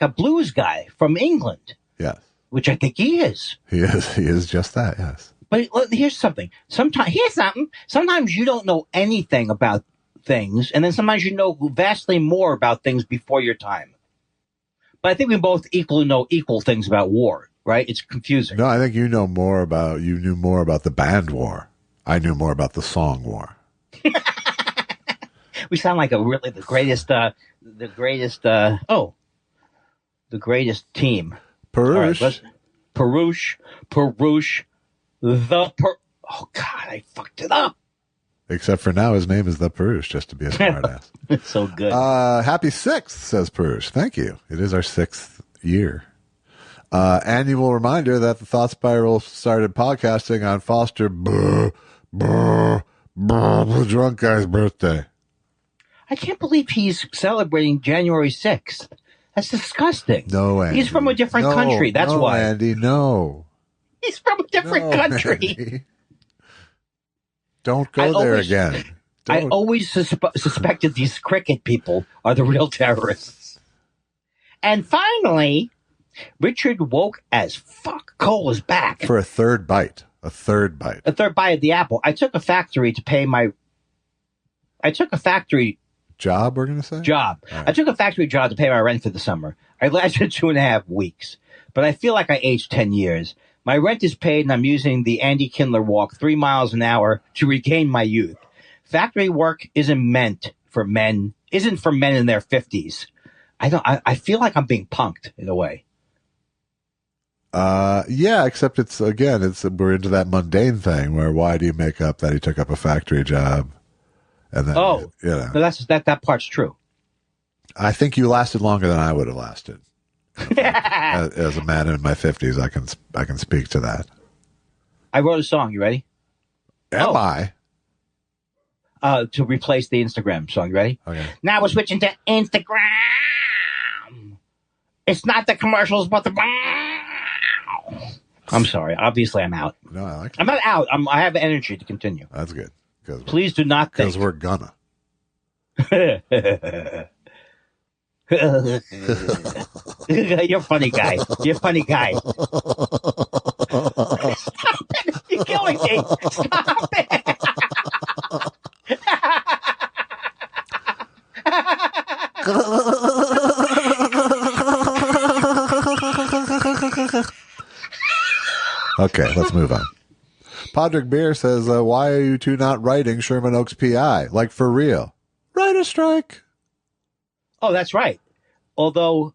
a blues guy from England. Yes. Which I think he is. He is just that, yes. But here's something. Sometimes you don't know anything about things, and then sometimes you know vastly more about things before your time. But I think we both know equal things about war, right? It's confusing. No, I think you knew more about the band War. I knew more about the song War. We sound like the greatest team. Perush. Perush. Oh, God, I fucked it up. Except for now, his name is the Perush, just to be a smartass. It's so good. Happy 6th, says Perush. Thank you. It is our 6th year. Annual reminder that the Thought Spiral started podcasting on Foster the drunk guy's birthday. I can't believe he's celebrating January 6th. That's disgusting. No, Andy. He's from a different country. That's why. Andy, no. He's from a different country. Andy. Don't go there again. I always suspected these cricket people are the real terrorists. And finally, Richard woke as fuck. Cole is back. For a third bite. A third bite of the apple. I took a factory job, we're going to say? Job. Right. I took a factory job to pay my rent for the summer. I lasted 2.5 weeks, but I feel like I aged 10 years. My rent is paid and I'm using the Andy Kindler walk 3 miles an hour to regain my youth. Factory work isn't for men in their 50s. I feel like I'm being punked in a way. Yeah, except we're into that mundane thing where why do you make up that he took up a factory job? And then, that part's true. I think you lasted longer than I would have lasted. As a man in my 50s, I can speak to that. I wrote a song. You ready? Am I? To replace the Instagram song. You ready? Okay. Now we're switching to Instagram. It's not the commercials, but the. I'm sorry. Obviously, I'm out. No, I like it. I'm not out. I have energy to continue. That's good. Please do not think. Because we're gonna. You're a funny guy. You're a funny guy. Stop it. You're killing me. Stop it. Okay, let's move on. Podrick Beer says, why are you two not writing Sherman Oaks PI? Like, for real. Write a strike. Oh, that's right. Although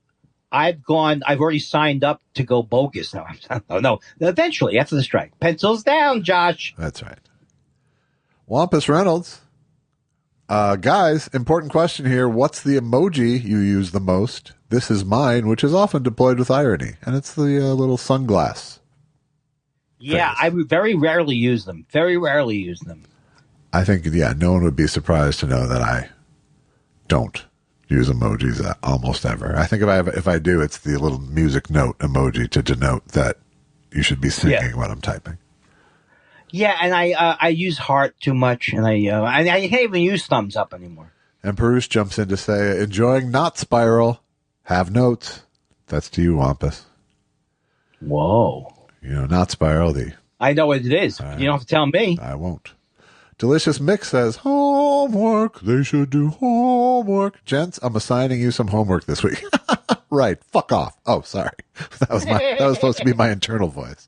I've already signed up to go bogus. No. Eventually, after the strike. Pencils down, Josh. That's right. Wampus Reynolds. Guys, important question here. What's the emoji you use the most? This is mine, which is often deployed with irony, and it's the little sunglass. Yeah, I very rarely use them. Very rarely use them. I think, no one would be surprised to know that I don't use emojis almost ever. I think if I do, it's the little music note emoji to denote that you should be singing when I'm typing. Yeah, and I use heart too much, and I can't even use thumbs up anymore. And Perush jumps in to say, enjoying Not Spiral. Have notes. That's to you, Wampus. Whoa. Not Spiral. I know what it is. You don't have to tell me. I won't. Delicious Mix says, homework. They should do homework. Gents, I'm assigning you some homework this week. Right. Fuck off. Oh, sorry. That was supposed to be my internal voice.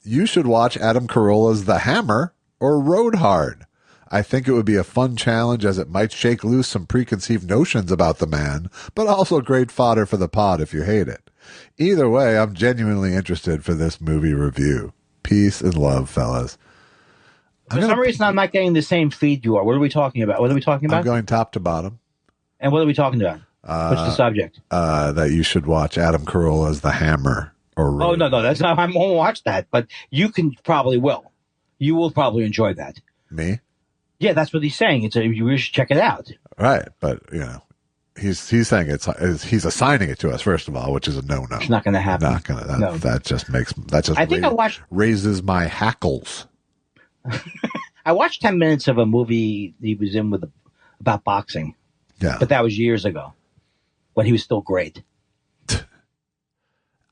You should watch Adam Carolla's The Hammer or Road Hard. I think it would be a fun challenge as it might shake loose some preconceived notions about the man, but also great fodder for the pod if you hate it. Either way, I'm genuinely interested for this movie review. Peace and love, fellas. For some reason, I'm not getting the same feed you are. What are we talking about? I'm going top to bottom. And what are we talking about? What's the subject? That you should watch Adam Carolla's The Hammer or Road. Oh, no, that's not. I won't watch that, but you will. You will probably enjoy that. Me? Yeah, that's what he's saying. You should check it out. Right, but he's saying he's assigning it to us first of all, which is a no-no. It's not going to happen. Not going to. No. That just raises my hackles. I watched 10 minutes of a movie he was in about boxing. Yeah, but that was years ago when he was still great.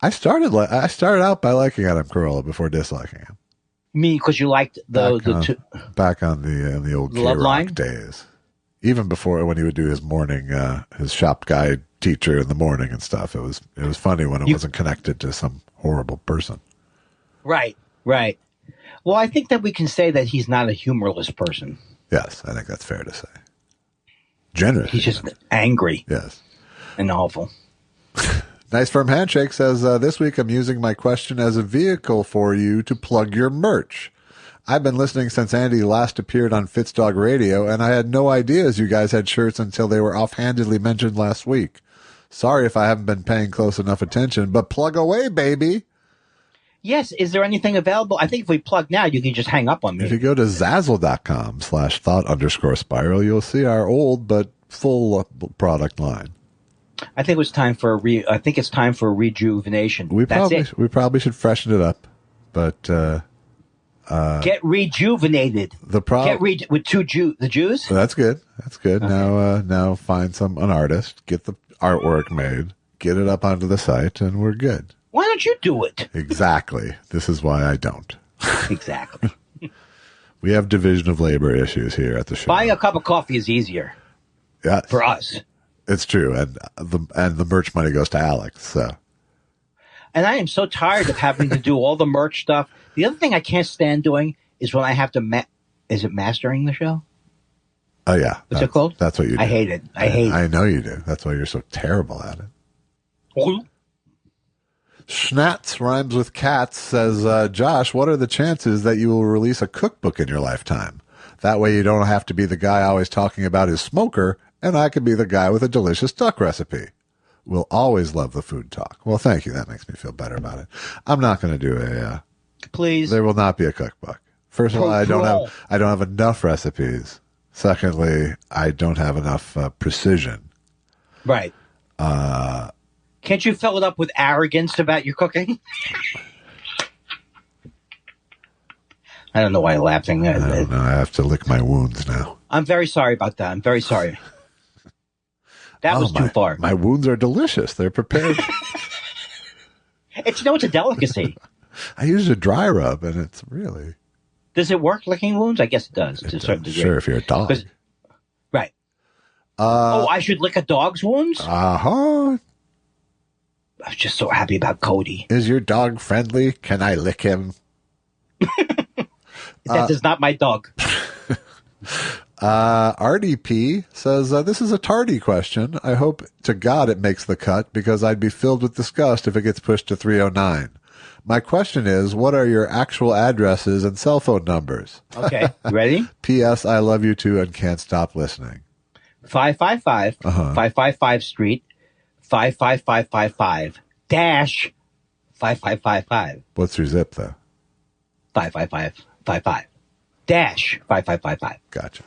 I started out by liking Adam Carolla before disliking him. You mean because you liked back on the old K-Rock days, even before when he would do his morning his shop guy teacher in the morning and stuff. It was funny when it wasn't connected to some horrible person. Right. Well, I think that we can say that he's not a humorless person. Yes, I think that's fair to say. Generous. He's just angry. Yes. And awful. Nice Firm Handshake says, this week I'm using my question as a vehicle for you to plug your merch. I've been listening since Andy last appeared on Fitzdog Radio, and I had no ideas you guys had shirts until they were offhandedly mentioned last week. Sorry if I haven't been paying close enough attention, but plug away, baby. Yes. Is there anything available? I think if we plug now, you can just hang up on me. If you go to Zazzle.com/thought_spiral, you'll see our old but full product line. I think it's time for rejuvenation. We probably should freshen it up, but get rejuvenated. The problem with the Jews. That's good. Okay. Now find an artist, get the artwork made, get it up onto the site, and we're good. Why don't you do it? Exactly. This is why I don't. Exactly. We have division of labor issues here at the show. Buying a cup of coffee is easier. Yeah, for us. It's true, and the merch money goes to Alex. So, and I am so tired of having to do all the merch stuff. The other thing I can't stand doing is when I have to is it mastering the show? Oh yeah, what's it called? That's what you do. I hate it. I hate it. I know you do. That's why you're so terrible at it. Oh. Schnatz rhymes with cats says, Josh, what are the chances that you will release a cookbook in your lifetime? That way you don't have to be the guy always talking about his smoker, and I could be the guy with a delicious duck recipe. We'll always love the food talk. Well, thank you. That makes me feel better about it. I'm not going to do please. There will not be a cookbook. First of all, I don't have enough recipes. Secondly, I don't have enough precision. Right. Can't you fill it up with arrogance about your cooking? I don't know why you're laughing. I don't know. I have to lick my wounds now. I'm very sorry about that. I'm very sorry. That was too far. My wounds are delicious. They're prepared. It's a delicacy. I use a dry rub, and it's really... Does it work licking wounds? I guess it does to a certain degree. Sure, if you're a dog. Right. I should lick a dog's wounds? Uh-huh. I was just so happy about Cody. Is your dog friendly? Can I lick him? That is not my dog. RDP says, this is a tardy question. I hope to God it makes the cut because I'd be filled with disgust if it gets pushed to 309. My question is, what are your actual addresses and cell phone numbers? Okay, you ready? P.S. I love you too and can't stop listening. 555 555 Street 55555 dash 5555. What's your zip though? 55555 dash 5555. Gotcha.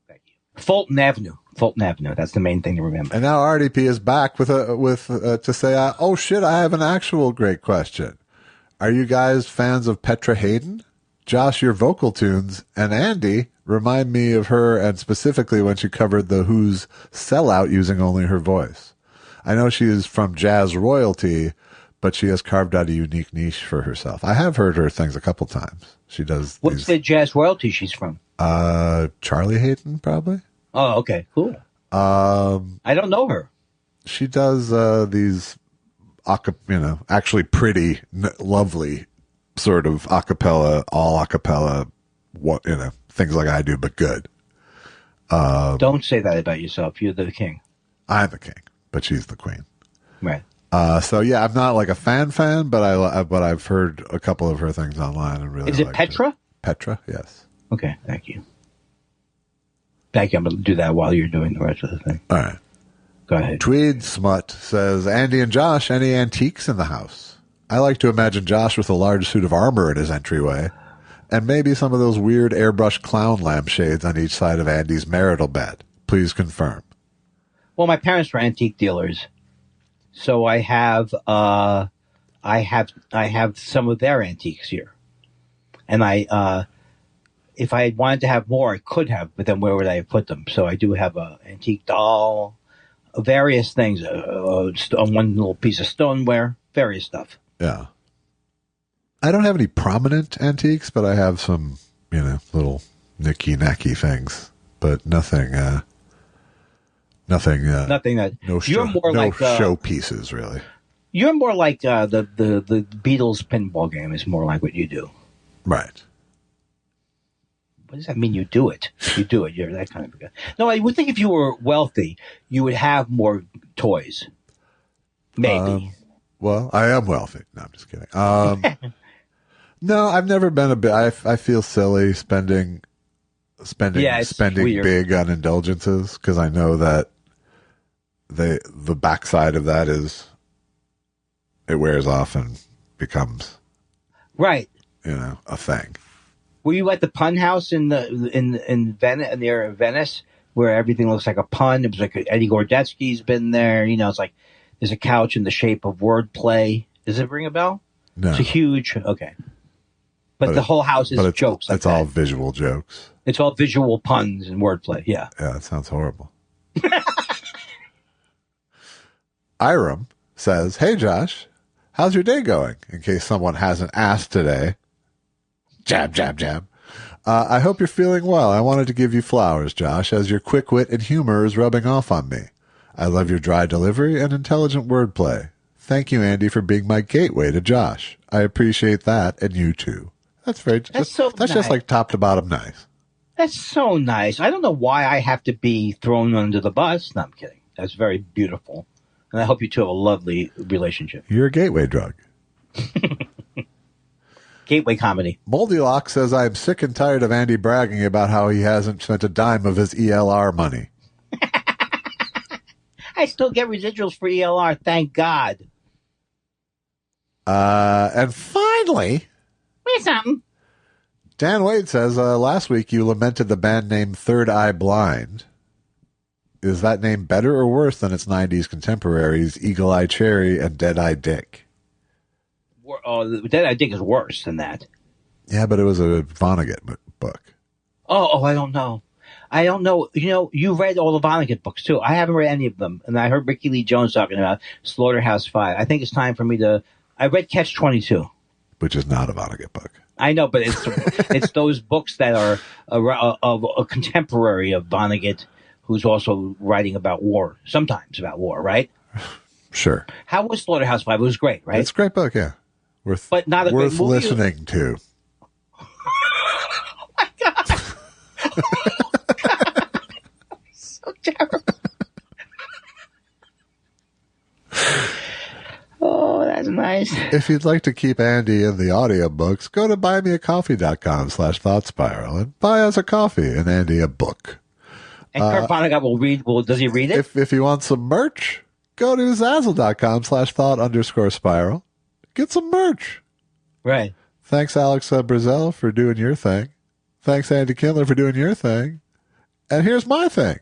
Thank you. Fulton Avenue. That's the main thing to remember. And now RDP is back to say, oh shit, I have an actual great question. Are you guys fans of Petra Hayden? Josh, your vocal tunes, and Andy remind me of her, and specifically when she covered The Who's Sellout using only her voice. I know she is from jazz royalty, but she has carved out a unique niche for herself. I have heard her things a couple times. She does. What's the jazz royalty she's from? Charlie Hayden, probably. Oh, okay, cool. I don't know her. She does these, actually pretty, lovely sort of all acapella, things like I do, but good. Don't say that about yourself. You're the king. I'm the king, but she's the queen. Right. So yeah, I'm not like a fan, but I've heard a couple of her things online and really. Is it Petra? It. Petra, yes. Okay, thank you. I'm going to do that while you're doing the rest of the thing. All right. Go ahead. Tweed Smut says, Andy and Josh, any antiques in the house? I like to imagine Josh with a large suit of armor in his entryway, and maybe some of those weird airbrush clown lampshades on each side of Andy's marital bed. Please confirm. Well, my parents were antique dealers, so I have some of their antiques here, and if I had wanted to have more, I could have, but then where would I have put them? So I do have an antique doll, various things, one little piece of stoneware, various stuff. Yeah. I don't have any prominent antiques, but I have some, little nicky-nacky things, but nothing that you're more like show pieces, really. You're more like the Beatles pinball game is more like what you do. Right. What does that mean? You do it. You're that kind of a guy. No, I would think if you were wealthy, you would have more toys. Maybe. Well, I am wealthy. No, I'm just kidding. No, I've never been a bit. I feel silly spending big on indulgences because I know that the backside of that is it wears off and becomes right. A thing. Were you at the pun house in Venice, near Venice, where everything looks like a pun? It was like Eddie Gordetsky's been there. It's like there's a couch in the shape of wordplay. Does it ring a bell? No. It's a huge, okay. But the whole house is jokes. It's all visual jokes. It's all visual puns and wordplay, yeah. Yeah, that sounds horrible. Iram says, hey, Josh, how's your day going? In case someone hasn't asked today. Jab, jab, jab. I hope you're feeling well. I wanted to give you flowers, Josh, as your quick wit and humor is rubbing off on me. I love your dry delivery and intelligent wordplay. Thank you, Andy, for being my gateway to Josh. I appreciate that, and you too. That's nice. Just like top to bottom nice. That's so nice. I don't know why I have to be thrown under the bus. No, I'm kidding. That's very beautiful. And I hope you two have a lovely relationship. You're a gateway drug. Gateway comedy. Moldy Lock says, I'm sick and tired of Andy bragging about how he hasn't spent a dime of his ELR money. I still get residuals for ELR, thank God. And finally, here's something. Dan Wade says, last week you lamented the band name Third Eye Blind. Is that name better or worse than its 90s contemporaries, Eagle Eye Cherry and Dead Eye Dick? Dead Eye Dick is worse than that. Yeah, but it was a Vonnegut book. Oh, I don't know. You read all the Vonnegut books, too. I haven't read any of them. And I heard Ricky Lee Jones talking about Slaughterhouse 5. I think it's time for me to... I read Catch-22. Which is not a Vonnegut book. I know, but it's those books that are of a contemporary of Vonnegut, who's also writing about war, sometimes about war, right? Sure. How was Slaughterhouse 5? It was great, right? It's a great book, yeah. But not a great movie. Worth listening to. Oh, my God. So terrible. Oh, that's nice. If you'd like to keep Andy in the audiobooks, go to buymeacoffee.com/thoughtspiral and buy us a coffee and Andy a book. And Kurt Vonnegut will read. Does he read it? If you want some merch, go to zazzle.com/thought_spiral. Get some merch. Right. Thanks, Alex Brazel, for doing your thing. Thanks, Andy Kindler, for doing your thing. And here's my thing.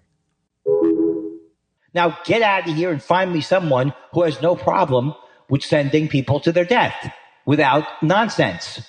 Now get out of here and find me someone who has no problem with sending people to their death without nonsense.